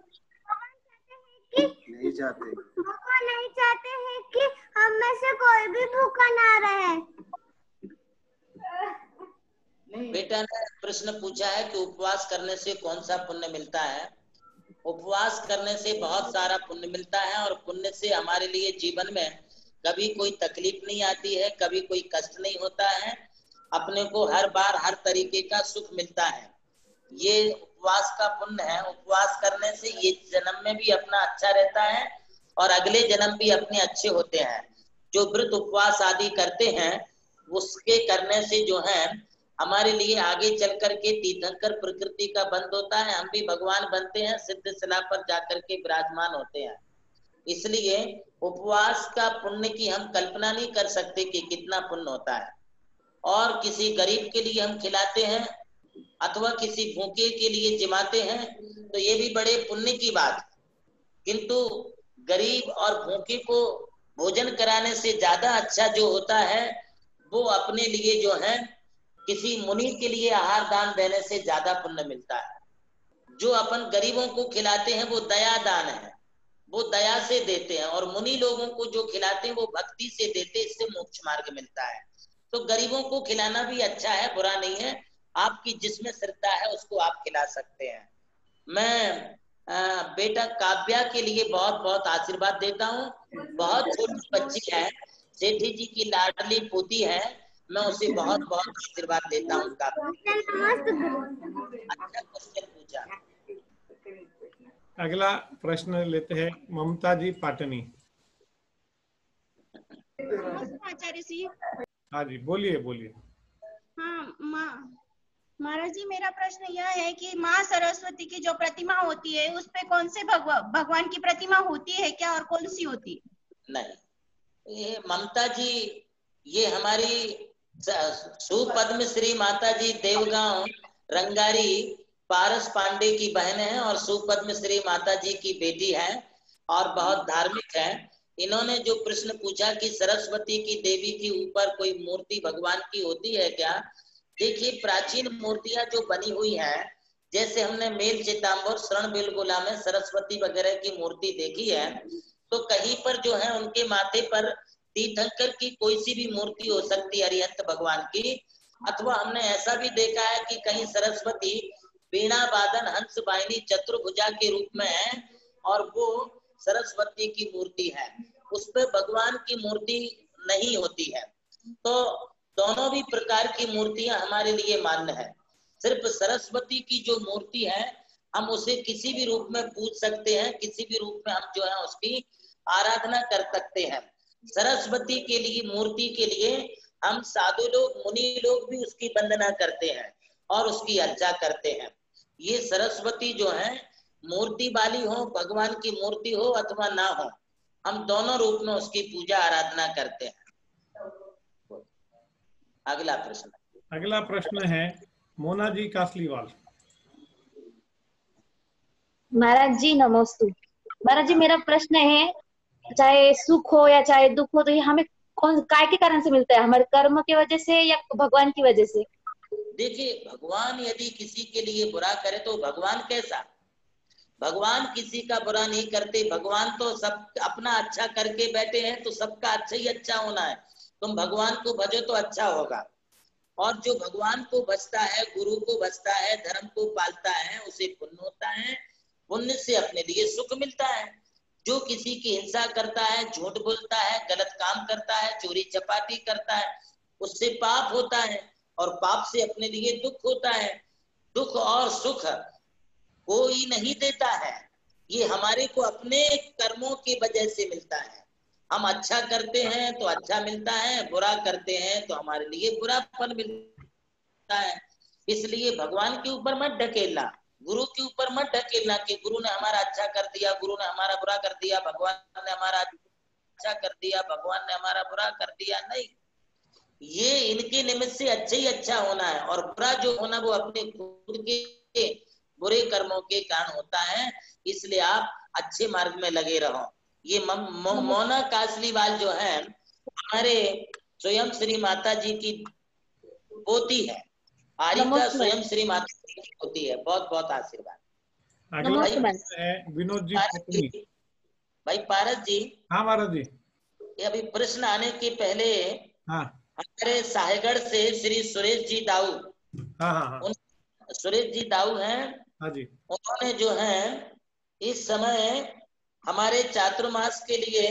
नहीं चाहते हैं कि हम में से कोई भी भूखा ना रहे। बेटा ने प्रश्न पूछा है कि उपवास करने से कौन सा पुण्य मिलता है। उपवास करने से बहुत सारा पुण्य मिलता है और पुण्य से हमारे लिए जीवन में कभी कोई तकलीफ नहीं आती है, कभी कोई कष्ट नहीं होता है। अपने को हर बार हर तरीके का सुख मिलता है। ये उपवास का पुण्य है। उपवास करने से ये जन्म में भी अपना अच्छा रहता है और अगले जन्म भी अपने अच्छे होते हैं। जो व्रत उपवास आदि करते हैं उसके करने से जो है हमारे लिए आगे चल करके तीर्थंकर प्रकृति का बंध होता है। हम भी भगवान बनते हैं, सिद्ध शिला पर जाकर के विराजमान होते हैं। इसलिए उपवास का पुण्य की हम कल्पना नहीं कर सकते कि कितना पुण्य होता है। और किसी गरीब के लिए हम खिलाते हैं अथवा किसी भूखे के लिए जिमाते हैं तो ये भी बड़े पुण्य की बात। किंतु गरीब और भूखे को भोजन कराने से ज्यादा अच्छा जो होता है वो अपने लिए जो है किसी मुनि के लिए आहार दान देने से ज्यादा पुण्य मिलता है। जो अपन गरीबों को खिलाते हैं वो दया दान है, वो दया से देते हैं। और मुनि लोगों को जो खिलाते हैं वो भक्ति से देते हैं, इससे मोक्ष मार्ग मिलता है। तो गरीबों को खिलाना भी अच्छा है, बुरा नहीं है। आपकी जिसमें श्रद्धा है उसको आप खिला सकते हैं। मैं बेटा काव्या के लिए बहुत बहुत आशीर्वाद देता हूँ। बहुत छोटी बच्ची है, सेठी जी की लाडली पोती है, मैं उसे बहुत बहुत आशीर्वाद देता हूँ। अच्छा क्वेश्चन पूछा। अगला प्रश्न लेते हैं ममता जी पाटनी। आचार्य जी। हाँ जी, बोलिए। हाँ महाराज जी, मेरा प्रश्न यह है कि माँ सरस्वती की जो प्रतिमा होती है उस पे कौन से भगवान की प्रतिमा होती है क्या और कौन सी होती है? नहीं, ये ममता जी, ये हमारी सुपद्म श्री माता जी देवगांव रंगारी पारस पांडे की बहन है और सुपद्म श्री माता जी की बेटी है और बहुत धार्मिक है। इन्होंने जो प्रश्न पूछा कि सरस्वती की देवी के ऊपर कोई मूर्ति भगवान की होती है क्या? देखिए, प्राचीन मूर्तियां जो बनी हुई हैं, जैसे हमने मेल चिताम्बर शरण बिलगुला में सरस्वती वगैरह की मूर्ति देखी है, तो कहीं पर जो है उनके माथे पर तीर्थंकर की कोई सी भी मूर्ति हो सकती है अरिहंत भगवान की, अथवा हमने ऐसा भी देखा है कि कहीं सरस्वती वीणा वादन हंस वाहिनी चतुर्भुजा के रूप में है और वो सरस्वती की मूर्ति है, उस पर भगवान की मूर्ति नहीं होती है। तो दोनों भी प्रकार की मूर्तियां हमारे लिए मान्य है। सिर्फ सरस्वती की जो मूर्ति है हम उसे किसी भी रूप में पूज सकते हैं, किसी भी रूप में हम जो है उसकी आराधना कर सकते हैं। सरस्वती के लिए मूर्ति के लिए हम साधु लोग मुनि लोग भी उसकी वंदना करते हैं और उसकी अर्चा करते हैं। ये सरस्वती जो है मूर्ति वाली हो, भगवान की मूर्ति हो अथवा ना हो, हम दोनों रूप में उसकी पूजा आराधना करते हैं। अगला प्रश्न। अगला प्रश्न है मोना जी कासलीवाल। महाराज जी नमस्ते। महाराज जी मेरा प्रश्न है, चाहे सुख हो या चाहे दुख हो, तो ये हमें कौन काय के कारण से मिलता है? हमारे कर्म की वजह से या भगवान की वजह से? देखिए, भगवान यदि किसी के लिए बुरा करे तो भगवान कैसा? भगवान किसी का बुरा नहीं करते। भगवान तो सब अपना अच्छा करके बैठे हैं, तो सबका अच्छा ही अच्छा होना है। तुम भगवान को भजो तो अच्छा होगा। और जो भगवान को भजता है, गुरु को भजता है, धर्म को पालता है, उसे पुण्य होता है, पुण्य से अपने लिए सुख मिलता है। जो किसी की हिंसा करता है, झूठ बोलता है, गलत काम करता है, चोरी चपाटी करता है, उससे पाप होता है और पाप से अपने लिए दुख होता है। दुख और सुख कोई नहीं देता है, ये हमारे को अपने कर्मों की वजह से मिलता है। हम अच्छा करते हैं तो अच्छा मिलता है, बुरा करते हैं तो हमारे लिए बुरा फल मिलता है। इसलिए भगवान के ऊपर मत ढकेलना, गुरु के ऊपर मत ढकेलना कि गुरु ने हमारा अच्छा कर दिया, गुरु ने हमारा बुरा कर दिया, भगवान ने हमारा अच्छा कर दिया, भगवान ने हमारा बुरा कर दिया। नहीं, ये इनके निमित्त से अच्छा ही अच्छा होना है और बुरा जो होना वो अपने खुद के बुरे कर्मों के कारण होता है। इसलिए आप अच्छे मार्ग में लगे रहो। ये मोना कासलीवाल जो है हमारे स्वयं श्री माता जी की पोती है। आरिका स्वयं श्री माता जी की पोती है। बहुत बहुत आशीर्वाद। अगला प्रश्न है विनोद जी पत्नी। भाई पारस जी। हाँ महाराज जी। ये अभी प्रश्न आने के पहले हाँ हमारे साहेगढ़ से श्री सुरेश जी दाऊ, हाँ सुरेश जी दाऊ हैं। हाँ जी। उन्होंने जो है इस समय हमारे चातुर्मास के लिए,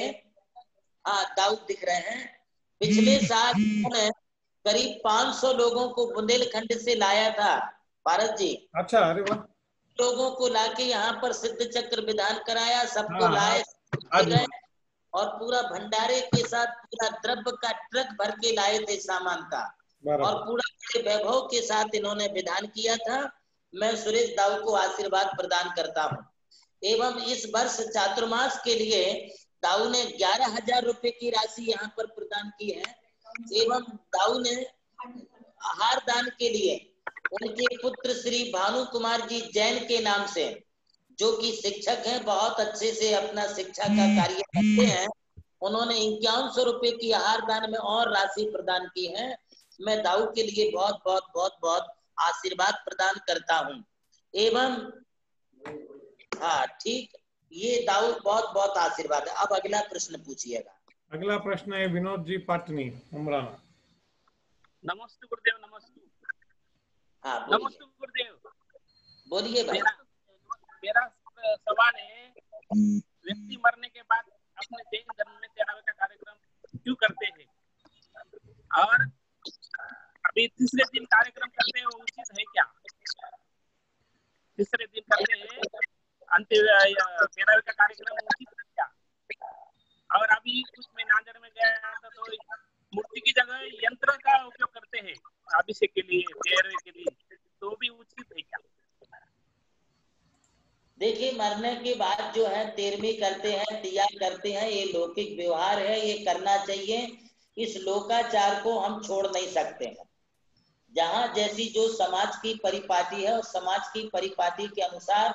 हाँ दाऊ दिख रहे हैं, पिछले साल उन्होंने करीब 500 लोगों को बुंदेलखंड से लाया था पारस जी। अच्छा, अरे वाह। लोगों को लाके यहाँ पर सिद्ध चक्र विधान कराया, सबको लाए गए और पूरा भंडारे के साथ पूरा द्रव्य का ट्रक भर के लाए थे सामान का और पूरा वैभव के साथ इन्होंने विधान किया था। मैं सुरेश दाऊ को आशीर्वाद प्रदान करता हूँ। एवं इस वर्ष चातुर्मास के लिए दाऊ ने 11,000 रुपए की राशि यहाँ पर प्रदान की है। एवं दाऊ ने आहार दान के लिए उनके पुत्र श्री भानु कुमार जी जैन के नाम से, जो कि शिक्षक हैं, बहुत अच्छे से अपना शिक्षा का कार्य करते हैं, उन्होंने 5100 रुपए की आहार दान में और राशि प्रदान की है। मैं दाऊ के लिए बहुत बहुत बहुत बहुत आशीर्वाद प्रदान करता हूँ। एवं हाँ ठीक, ये दाऊ बहुत बहुत आशीर्वाद है। अब अगला प्रश्न पूछिएगा। अगला प्रश्न है विनोद जी पाटनी उमराना। नमस्ते गुरुदेव। नमस्ते। हाँ नमस्ते गुरुदेव। बोलिए भाई। मेरा सवाल है, व्यक्ति मरने के बाद अपने जैन धर्म में तेरहवें का कार्यक्रम क्यों करते हैं और अभी तीसरे दिन कार्यक्रम करते हैं, वो उचित है क्या? तीसरे दिन करते हैं अंतिम तेरहवें का कार्यक्रम उचित है क्या? और अभी कुछ मैं नांदेड़ में गया था तो मूर्ति की जगह यंत्र का उपयोग करते हैं अभिषेक के लिए, तेरहवें के लिए, तो भी उचित है क्या? देखिए, मरने के बाद जो है तेरहवीं करते हैं, दिया करते हैं, ये लौकिक व्यवहार है, ये करना चाहिए। इस लोकाचार को हम छोड़ नहीं सकते हैं। जहां जैसी जो समाज की परिपाटी है, उस समाज की परिपाटी के अनुसार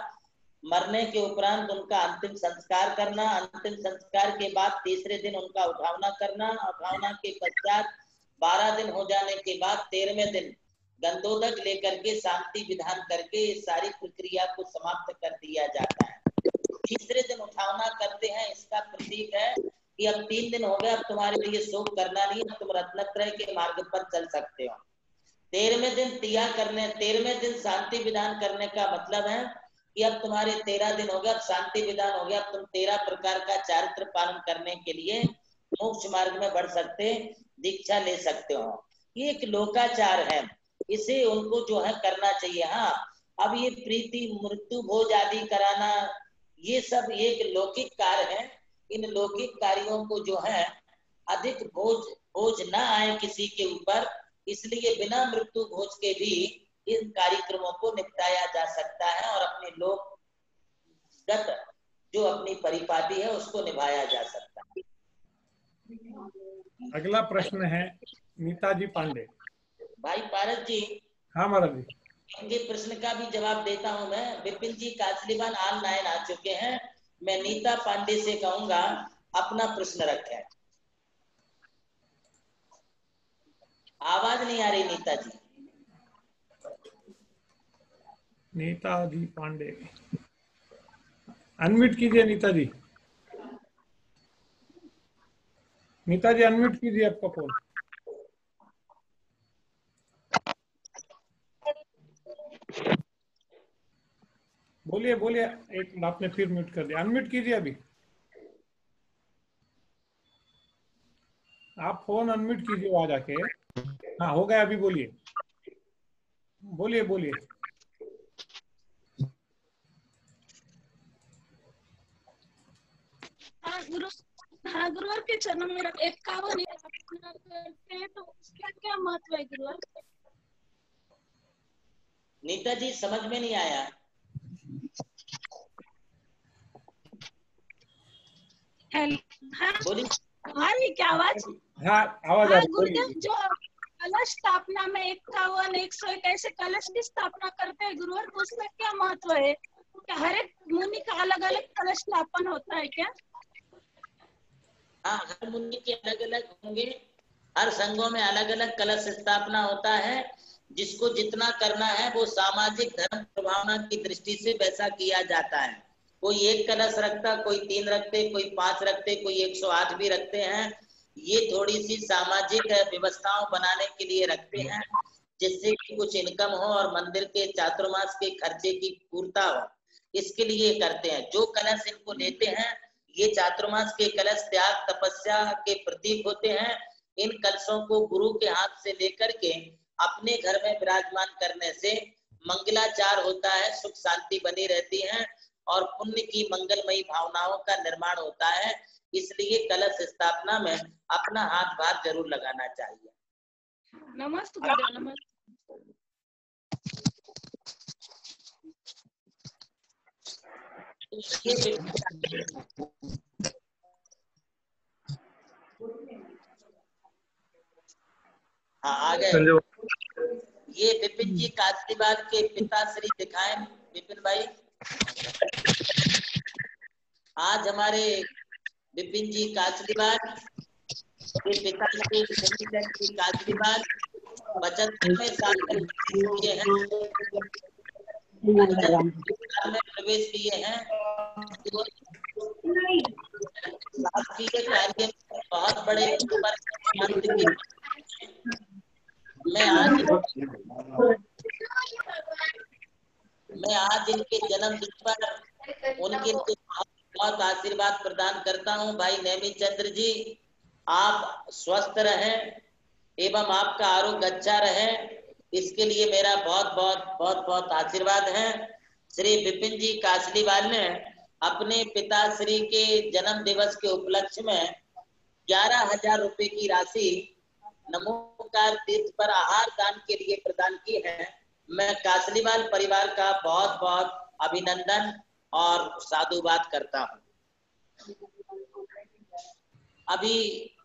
मरने के उपरांत उनका अंतिम संस्कार करना, अंतिम संस्कार के बाद तीसरे दिन उनका उठावना करना, उठावना के पश्चात 12 दिन हो जाने के बाद 13वें दिन गंधोदक लेकर के शांति विधान करके इस सारी प्रक्रिया को समाप्त कर दिया जाता है। तीसरे दिन उठावना करते हैं। इसका प्रतीक है कि अब 3 दिन हो गए, अब तुम्हारे लिए शोक करना नहीं, अब तुम रत्नत्रय के मार्ग पर चल सकते हो। 13वें दिन तिया करने, 13वें दिन शांति विधान करने का मतलब है कि अब तुम्हारे 13 दिन हो गए, अब शांति विधान हो गया, अब तुम 13 प्रकार का चारित्र पालन करने के लिए मोक्ष मार्ग में बढ़ सकते, दीक्षा ले सकते हो। ये एक लोकाचार है, इसे उनको जो है करना चाहिए। हाँ, अब ये प्रीति मृत्यु भोज आदि कराना, ये सब एक लौकिक कार्य है। इन लौकिक कार्यों को जो है अधिक बोझ ना आए किसी के ऊपर, इसलिए बिना मृत्यु भोज के भी इन कार्यक्रमों को निपटाया जा सकता है और अपने लोकगत जो अपनी परिपाटी है उसको निभाया जा सकता है। अगला प्रश्न है नीताजी पांडे। भाई पारस जी। हाँ महाराज जी। इनके प्रश्न का भी जवाब देता हूं मैं। विपिन जी काचलीवान ऑनलाइन आ चुके हैं। मैं नीता पांडे से कहूंगा अपना प्रश्न रखें। आवाज नहीं आ रही नीता जी। नीता जी पांडे, अनम्यूट कीजिए नीता जी। नीता जी अनम्यूट कीजिए आपका फोन। बोलिए बोलिए, एक आपने फिर म्यूट कर दिया, अनम्यूट कीजिए अभी। आप फोन अनम्यूट कीजिए वहां जाके। हाँ हो गया, अभी बोलिए बोलिए बोलिए। हाँ गुरुवार के चरण में 51 करते हैं तो उसका क्या महत्व है गुरुवार? नीता जी समझ में नहीं आया। हाँ बोलिए। आ रही क्या आवाज? हाँ आवाज आ रही। गुरुदेव जो कलश स्थापना में 51, 101 ऐसे कलश की स्थापना करते हैं गुरुवार, तो उसका क्या महत्व है? क्या हर एक मुनि का अलग अलग कलश स्थापन होता है क्या? हाँ, हर मुनि के अलग अलग होंगे, हर संघों में अलग अलग कलश स्थापना होता है। जिसको जितना करना है वो सामाजिक धर्म प्रभावना की दृष्टि से वैसा किया जाता है। कोई 1 कलश रखता, कोई 3 रखते, कोई 5 रखते, कोई 108 भी रखते हैं। ये थोड़ी सी सामाजिक व्यवस्थाओं बनाने के लिए रखते हैं, जिससे कि कुछ इनकम हो और मंदिर के चातुर्मास के खर्चे की पूर्ता हो, इसके लिए करते हैं। जो कलश इनको लेते हैं, ये चातुर्मास के कलश त्याग तपस्या के प्रतीक होते हैं। इन कलशों को गुरु के हाथ से लेकर के अपने घर में विराजमान करने से मंगलाचार होता है, सुख शांति बनी रहती है और पुण्य की मंगलमयी भावनाओं का निर्माण होता है। इसलिए कलश स्थापना में अपना हाथ भार जरूर लगाना चाहिए। नमस्ते गुरुदेव, नमस्ते। हाँ आ गए। ये विपिन जी काचलीवाल के पिता श्री दिखाएं। विपिन भाई, आज हमारे विपिन जी काचलीवाल के पिता श्री काचलीवाल 75वें साल में प्रवेश किए हैं। शासकीय कार्य में बहुत बड़े मैं आज इनके जन्मदिन पर उनके बहुत आशीर्वाद प्रदान करता हूं। भाई नेमी चंद्र जी, आप स्वस्थ रहें एवं आपका आरोग्य अच्छा रहे, इसके लिए मेरा बहुत आशीर्वाद है। श्री विपिन जी काचलीवाल ने अपने पिताश्री के जन्म दिवस के उपलक्ष्य में 11,000 रुपए की राशि नमोकार तीर्थ पर आहार दान के लिए प्रदान की है। मैं काचलीवाल परिवार का बहुत अभिनंदन और साधुवाद करता हूँ। अभी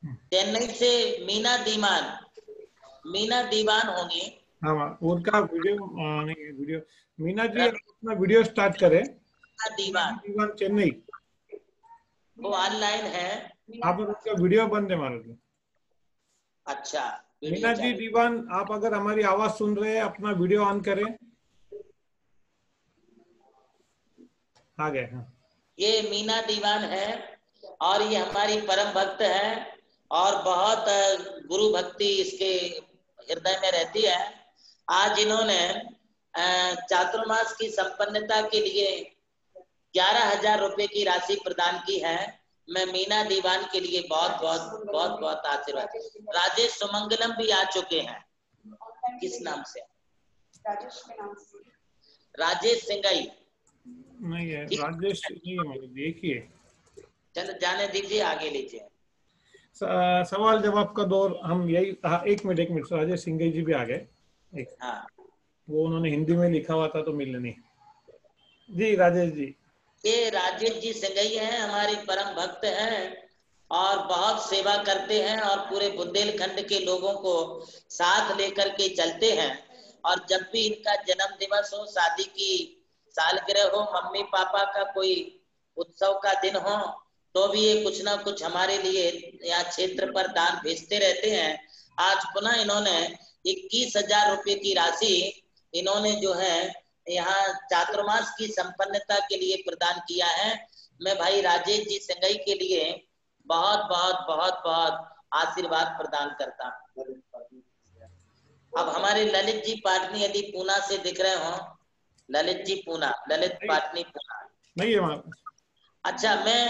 चेन्नई से मीना दीवान होंगी। हाँ, उनका वीडियो मीना जी अपना वीडियो स्टार्ट करें। दीवान चेन्नई वो ऑनलाइन है। आप उनका वीडियो बंद है महाराज जी। अच्छा, मीना जी दीवान, आप अगर हमारी आवाज सुन रहे हैं अपना वीडियो ऑन करें। आ गए। हाँ, ये मीना दीवान है और ये हमारी परम भक्त है और बहुत गुरु भक्ति इसके हृदय में रहती है। आज इन्होंने चातुर्मास की संपन्नता के लिए 11,000 रुपए की राशि प्रदान की है। मैं मीना दीवान के लिए बहुत आशीर्वाद। राजेश सुमंगलम भी आ चुके हैं। किस नाम से? राजेश सिंगाई नहीं है, राजेश नहीं है महाराज, देखिए। चलो जाने दीजिए, आगे लीजिए। सवाल जवाब का दौर हम यही। हाँ, एक मिनट राजेश सिंगाई जी भी आ गए। हाँ, वो उन्होंने हिंदी में लिखा हुआ था तो मिल नहीं। जी राजेश जी। ये राजेश जी सिंगई हैं, हमारी परम भक्त हैं और बहुत सेवा करते हैं और पूरे बुंदेलखंड के लोगों को साथ लेकर के चलते हैं। और जब भी इनका जन्म दिवस हो, शादी की सालगिरह हो, मम्मी पापा का कोई उत्सव का दिन हो, तो भी ये कुछ ना कुछ हमारे लिए यहाँ क्षेत्र पर दान भेजते रहते हैं। आज पुनः इन्होंने 21,000 रुपए की राशि इन्होंने जो है यहाँ चातुर्मास की संपन्नता के लिए प्रदान किया है। मैं भाई राजेश जी सिंगई के लिए बहुत आशीर्वाद प्रदान करता हूँ। अब हमारे ललित जी पाटनी यदि पूना से दिख रहे हो, ललित जी ललित पाटनी पूना नहीं है वहां। अच्छा, मैं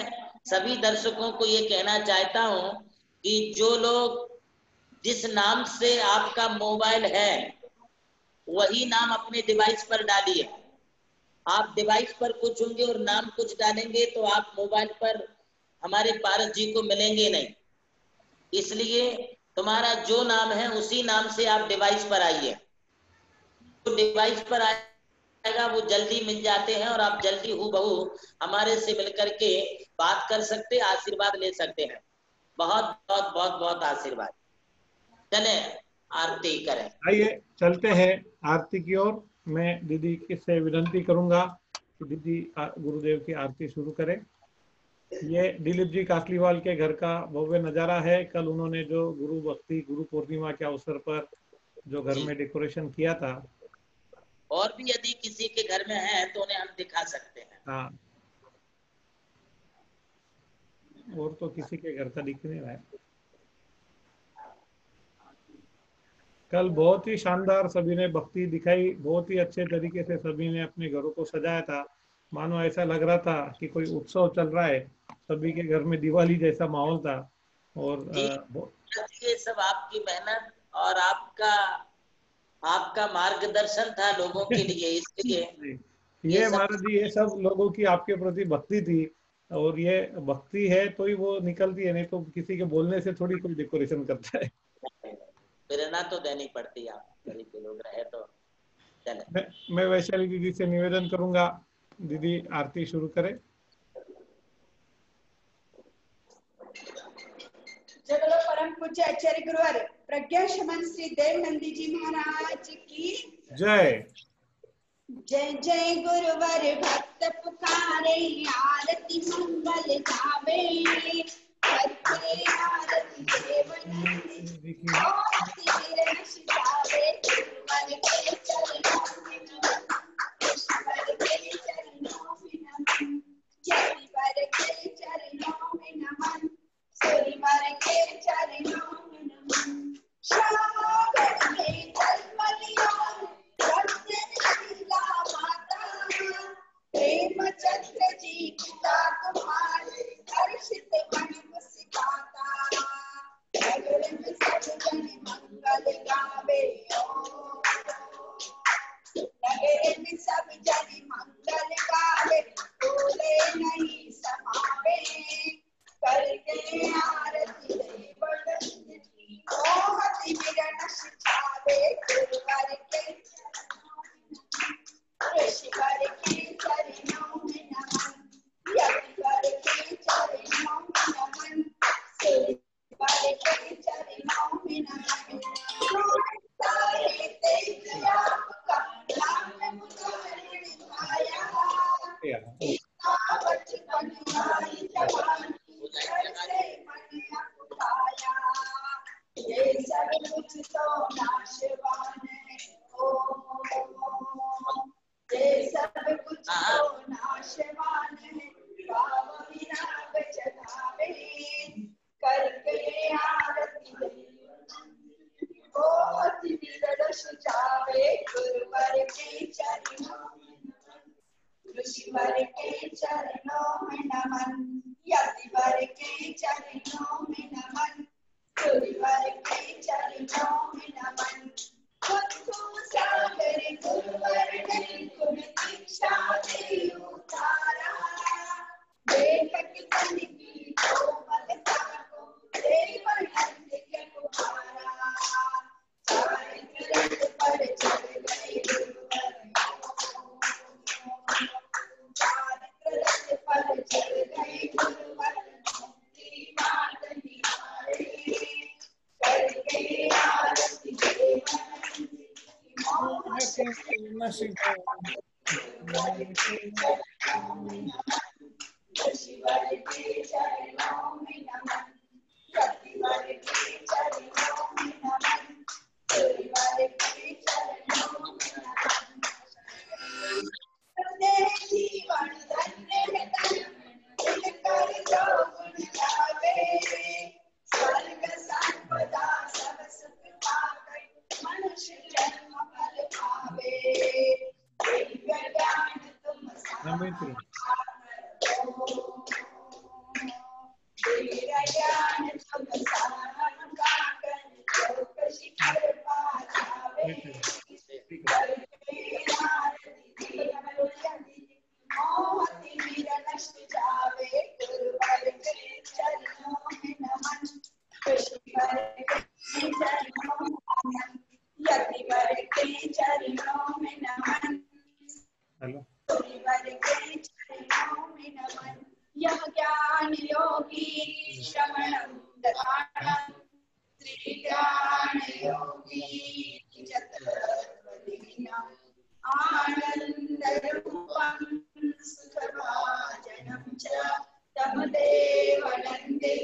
सभी दर्शकों को ये कहना चाहता हूँ कि जो लोग जिस नाम से आपका मोबाइल है वही नाम अपने डिवाइस पर डालिए। आप डिवाइस पर कुछ होंगे और नाम कुछ डालेंगे तो आप मोबाइल पर हमारे पारस जी को मिलेंगे नहीं। इसलिए तुम्हारा जो नाम है उसी नाम से आप डिवाइस पर आइए। तो डिवाइस पर आएगा वो जल्दी मिल जाते हैं और आप जल्दी हूबहू हमारे से मिलकर के बात कर सकते, आशीर्वाद ले सकते हैं। बहुत आशीर्वाद। चले आरती करें। आइए चलते हैं आरती की ओर। मैं दीदी से विनती करूंगा कि दीदी गुरुदेव की आरती शुरू करें। ये दिलीप जी कासलीवाल के घर का भव्य नजारा है। कल उन्होंने जो गुरु भक्ति गुरु पूर्णिमा के अवसर पर जो घर में डेकोरेशन किया था, और भी यदि किसी के घर में है तो उन्हें हम दिखा सकते हैं। हाँ, और तो किसी के घर का दिख नहीं रहा है। कल बहुत ही शानदार सभी ने भक्ति दिखाई, बहुत ही अच्छे तरीके से सभी ने अपने घरों को सजाया था। मानो ऐसा लग रहा था कि कोई उत्सव चल रहा है। सभी के घर में दिवाली जैसा माहौल था। और ये सब आपकी मेहनत और आपका मार्गदर्शन था लोगों के लिए। इसलिए ये महाराज जी, ये सब लोगों की आपके प्रति भक्ति थी और ये भक्ति है तो ही वो निकलती है, नहीं तो किसी के बोलने से थोड़ी कोई डेकोरेशन करता है। प्रेरणा तो देनी पड़ती है, आप गरीब के लोग रहे तो चले। मैं वैशाली दीदी से निवेदन करूंगा, दीदी आरती शुरू करें। जगलो परम पूज्य आचार्य गुरुवर प्रज्ञा शमन श्री देव नंदी जी महाराज की जय। जय जय गुरुवर भक्त पुकारे आरती मंगल गावे, करते आरती देवन आरती किरण सितारे, गुरुवर के चरणों में नमन, ईश्वर के चरणों में नमन, जयवर के चरणों में नमन, सूर्यवर के चरणों में नमन। श्रावण में जन्मलिया शीला माता, प्रेमचंद्र जी पिता तुम्हारे हर्षित मन सिखाता, सगल में सजन मंगल गावे, सो नाशवान है। ओम ये सब कुछ तो नाशवान है, भाव विराग जगावे, करके आरती बहुत विरल सुझावे, गुरुवर के चरणों ऋषिवर के चरणों में नमन, यतिवर के चरणों में नमन, गुरुवर के चरणों में नमन। खुद सागर गुरुवर ने गुण दीक्षा दे उतारा, देख के तन की कोमलता को देव नंद के पुकारा, चारित्र रथ पर चढ़ गए गुरुवर, चारित्र रथ पर चढ़ गए गुरुवर, मुक्ति मार्ग निहारे, करके आरती देवन मोह से शिवर के चरणों में नमन, यतिवर के चरणों में नमन, गुरुवर के चरणों में नमन। जीवन धन्य है तन, दिनकर जो गुण गावे, स्वर्ग संपदा सब सुख पावे, मनुष्य जन्म फल पावे, दिव्य ज्ञान तुम सागर, दिव्य ज्ञान तुम सागर, योग शिखर पावे, करके आरती मोहति विरल सुझावे, गुरुवर के चरणों में नमन, ऋषिवर के चरणों में नमन, यतिवर के चरणों में नमन, गुरुवर के चरणों में नमन। यह ज्ञान योगी श्रवणं ददानं, श्री ज्ञान योगी जतवदीनं, आनंद रूपं सुखभाजनं च तम देव नंदे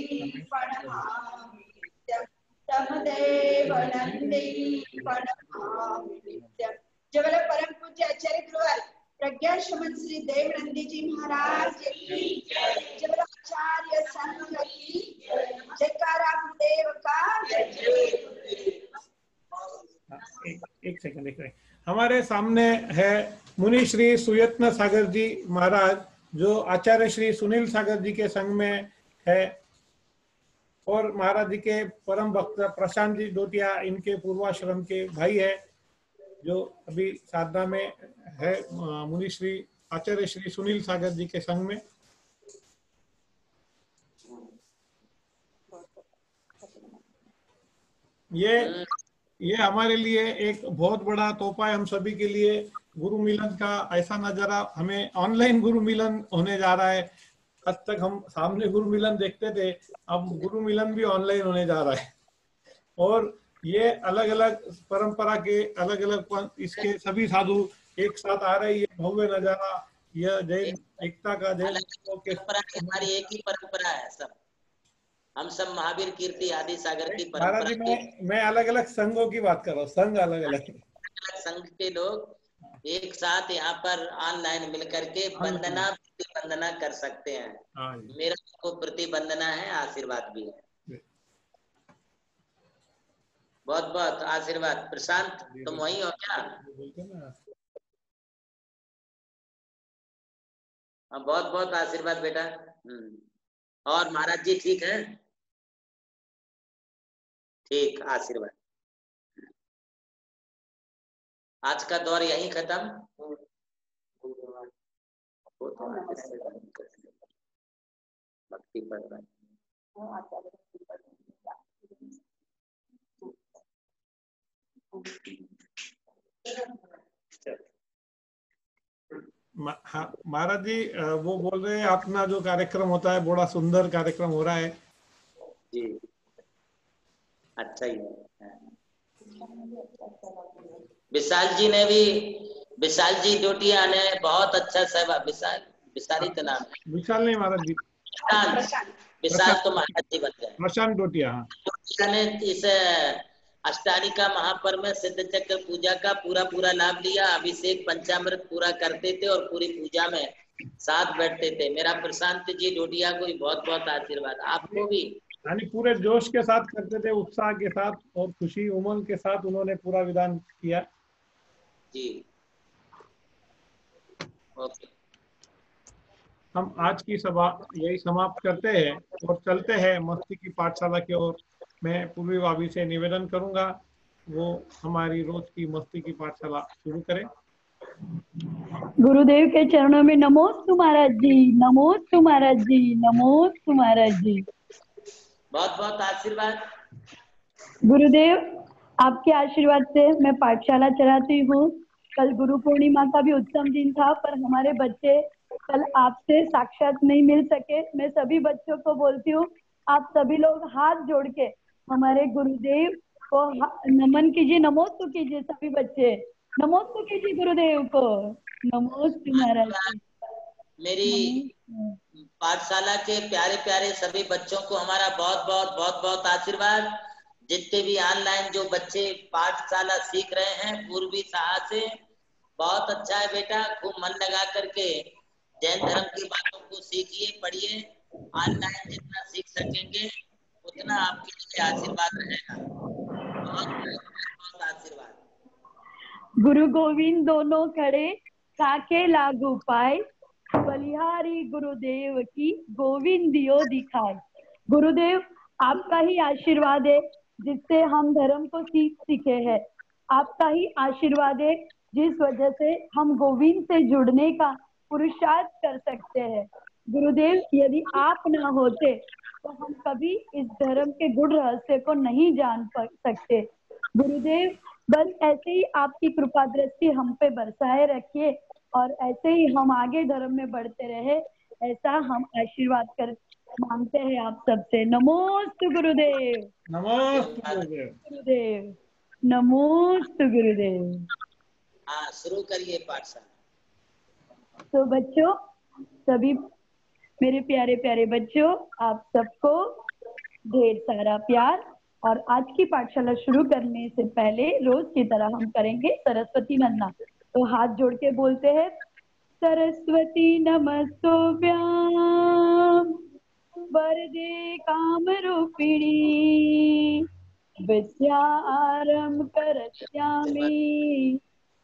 प्रणमामि नित्यं, तम देव नंदे प्रणमामि नित्यं। जबल परम पूज्य आचार्य गुरुवर प्रज्ञा शमन श्री देव नंदी जी महाराज की जय, जबल आचार्य संघ की जयकारा गुरुदेव का जय। एक सेकंड। हमारे सामने है मुनि श्री सुयत्न सागर जी महाराज, जो आचार्य श्री सुनील सागर जी के संग में है, और महाराज जी के परम भक्त प्रशांत जी डोटिया इनके पूर्वाश्रम के भाई है, जो अभी साधना में है मुनि श्री आचार्य श्री सुनील सागर जी के संग में। ये हमारे लिए एक बहुत बड़ा तोहफा है, हम सभी के लिए गुरु मिलन का ऐसा नजारा, हमें ऑनलाइन गुरु मिलन होने जा रहा है। आज तक हम सामने गुरु मिलन देखते थे, अब गुरु मिलन भी ऑनलाइन होने जा रहा है, और ये अलग अलग परंपरा के अलग अलग इसके सभी साधु एक साथ आ रहे, ये भव्य नजारा, यह जैन एकता का जैन हमारी एक ही परंपरा है, सब हम सब महावीर कीर्ति आदि सागर की महाराज जी, मैं अलग अलग संघों की बात कर रहा हूँ, संघ अलग अलग संघ के लोग एक साथ यहाँ पर ऑनलाइन मिलकर के वंदना प्रतिवंदना कर सकते हैं। मेरा को प्रतिवंदना है, आशीर्वाद भी है, बहुत बहुत आशीर्वाद। प्रशांत तुम वही हो क्या? बहुत बहुत आशीर्वाद बेटा। और महाराज जी ठीक है? ठीक, आशीर्वाद। आज का दौर यहीं खत्म। भक्ति पढ़ रहा महाराज जी, वो बोल रहे हैं अपना जो कार्यक्रम होता है बड़ा सुंदर कार्यक्रम हो रहा है जी। अच्छा ही है। विशाल जी डोटिया ने बहुत अच्छा सेवा, विशाली तो नाम है, विशाल नहीं महाराज जी, विशाल तो महाराज जी बन गए। प्रशांत डोटिया, डोटिया ने इस अष्टालिका महापर्व में सिद्ध चक्र पूजा का पूरा लाभ लिया। अभिषेक पंचामृत पूरा करते थे और पूरी पूजा में साथ बैठते थे। मेरा प्रशांत जी डोडिया को भी बहुत बहुत आशीर्वाद, आपको भी। यानी पूरे जोश के साथ करते थे, उत्साह के साथ और खुशी उमंग के साथ उन्होंने पूरा विधान किया जी। ओके, हम आज की सभा यही समाप्त करते हैं और चलते हैं मस्ती की पाठशाला की ओर। मैं पूर्वी भाभी से निवेदन करूंगा वो हमारी रोज की मस्ती की पाठशाला शुरू करें। गुरुदेव के चरणों में नमोस्तु महाराज जी, नमोस्तु महाराज जी, नमोस्तु महाराज जी। बहुत बहुत आशीर्वाद। गुरुदेव आपके आशीर्वाद से मैं पाठशाला चलाती हूँ। कल गुरु पूर्णिमा का भी उत्तम दिन था, पर हमारे बच्चे कल आपसे साक्षात नहीं मिल सके। मैं सभी बच्चों को बोलती हूँ, आप सभी लोग हाथ जोड़ के हमारे गुरुदेव को नमन कीजिए, नमोस्तु कीजिए। सभी बच्चे नमोस्तु कीजिए गुरुदेव को। नमोस्तु महाराज जी। मेरी पाठशाला के प्यारे प्यारे सभी बच्चों को हमारा बहुत बहुत आशीर्वाद। जितने भी ऑनलाइन जो बच्चे पाठशाला सीख रहे हैं पूर्वी साहा से, बहुत अच्छा है बेटा, खूब मन लगा करके जैन धर्म की बातों को सीखिए, पढ़िए। ऑनलाइन जितना सीख सकेंगे उतना आपके लिए आशीर्वाद रहेगा। बहुत आशीर्वाद। गुरु गोविंद दोनों खड़े काके लागू पाए, बलिहारी गुरुदेव की गोविंदियो दिखाए। गुरुदेव आपका ही आशीर्वाद है जिससे हम धर्म को सीखे हैं। आपका ही आशीर्वाद है जिस वजह से हम गोविंद से जुड़ने का पुरुषार्थ कर सकते हैं। गुरुदेव यदि आप ना होते तो हम कभी इस धर्म के गुड़ रहस्य को नहीं जान सकते। गुरुदेव बस ऐसे ही आपकी कृपा दृष्टि हम पे बरसाए रखिए और ऐसे ही हम आगे धर्म में बढ़ते रहे, ऐसा हम आशीर्वाद कर मांगते हैं आप सबसे। नमोस्तु गुरुदेव, नमोस्तु गुरुदेव, गुरुदेव नमोस्तु गुरुदेव। हाँ, शुरू करिए पाठशाला। तो बच्चों, सभी मेरे प्यारे प्यारे बच्चों, आप सबको ढेर सारा प्यार। और आज की पाठशाला शुरू करने से पहले रोज की तरह हम करेंगे सरस्वती वंदना। तो हाथ जोड़ के बोलते हैं, सरस्वती नमस्तुभ्याम वरदे काम रूपिणी, विद्यारंभ करिष्यामि,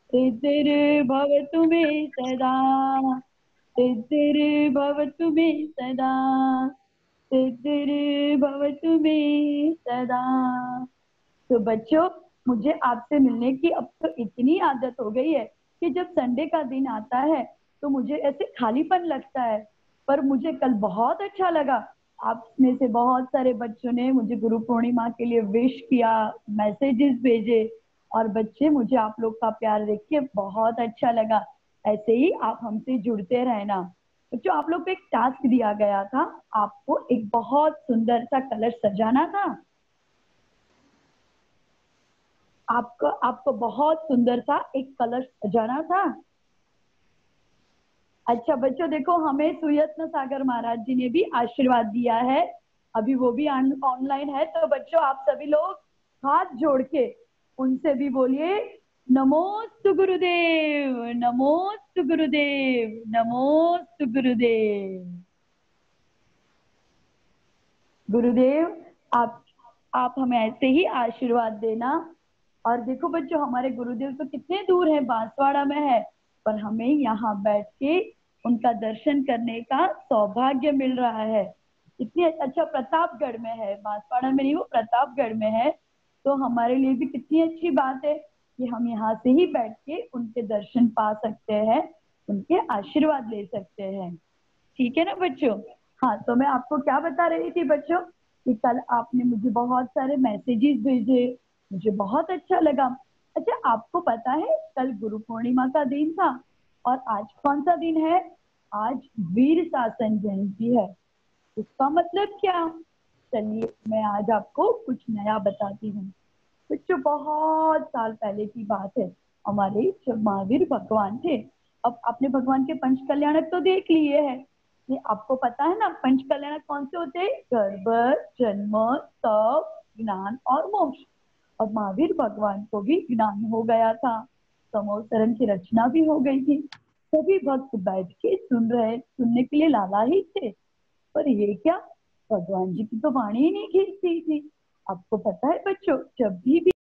सिद्धिर्भवतु मे सदा, सिद्धिर्भवतु मे सदा, सिद्धिर्भवतु मे सदा। तो बच्चों, मुझे आपसे मिलने की अब तो इतनी आदत हो गई है कि जब संडे का दिन आता है तो मुझे ऐसे खालीपन लगता है। पर मुझे कल बहुत अच्छा लगा, आप में से बहुत सारे बच्चों ने मुझे गुरु पूर्णिमा के लिए विश किया, मैसेजेस भेजे, और बच्चे मुझे आप लोग का प्यार देख के बहुत अच्छा लगा। ऐसे ही आप हमसे जुड़ते रहना। बच्चों, आप लोग को एक टास्क दिया गया था, आपको एक बहुत सुंदर सा कलश सजाना था। आपको बहुत सुंदर सा एक कलश सजाना था। अच्छा बच्चों, देखो हमें सुयत्न सागर महाराज जी ने भी आशीर्वाद दिया है, अभी वो भी ऑनलाइन है। तो बच्चों, आप सभी लोग हाथ जोड़ के उनसे भी बोलिए, नमोस्तु गुरुदेव, नमोस्तु गुरुदेव, नमोस्तु गुरुदेव। गुरुदेव आप हमें ऐसे ही आशीर्वाद देना। और देखो बच्चों, हमारे गुरुदेव तो कितने दूर है, बांसवाड़ा में है, पर हमें यहाँ बैठ के उनका दर्शन करने का सौभाग्य मिल रहा है। इतनी अच्छा, प्रतापगढ़ में है, बांसवाड़ा में नहीं, वो प्रतापगढ़ में है। तो हमारे लिए भी कितनी अच्छी बात है कि हम यहाँ से ही बैठ के उनके दर्शन पा सकते हैं, उनके आशीर्वाद ले सकते हैं। ठीक है ना बच्चों? हाँ, तो मैं आपको क्या बता रही थी बच्चों कि कल आपने मुझे बहुत सारे मैसेजेस भेजे, मुझे बहुत अच्छा लगा। अच्छा, आपको पता है कल गुरु पूर्णिमा का दिन था और आज कौन सा दिन है? आज वीर शासन जयंती है। इसका मतलब क्या? चलिए मैं आज आपको कुछ नया बताती हूँ। बच्चों, बहुत साल पहले की बात है, हमारे जब महावीर भगवान थे। अब आपने भगवान के पंच कल्याणक तो देख लिए हैं, ये आपको पता है ना पंच कल्याणक कौन से होते हैं? गर्भ, जन्म, तप, ज्ञान और मोक्ष। और महावीर भगवान को भी ज्ञान हो गया था, समोसरण की रचना भी हो गई थी। सभी भक्त बैठ के सुनने के लिए लाला ही थे। पर ये क्या, भगवान जी की तो वाणी ही नहीं खींचती थी। आपको पता है बच्चों, जब भी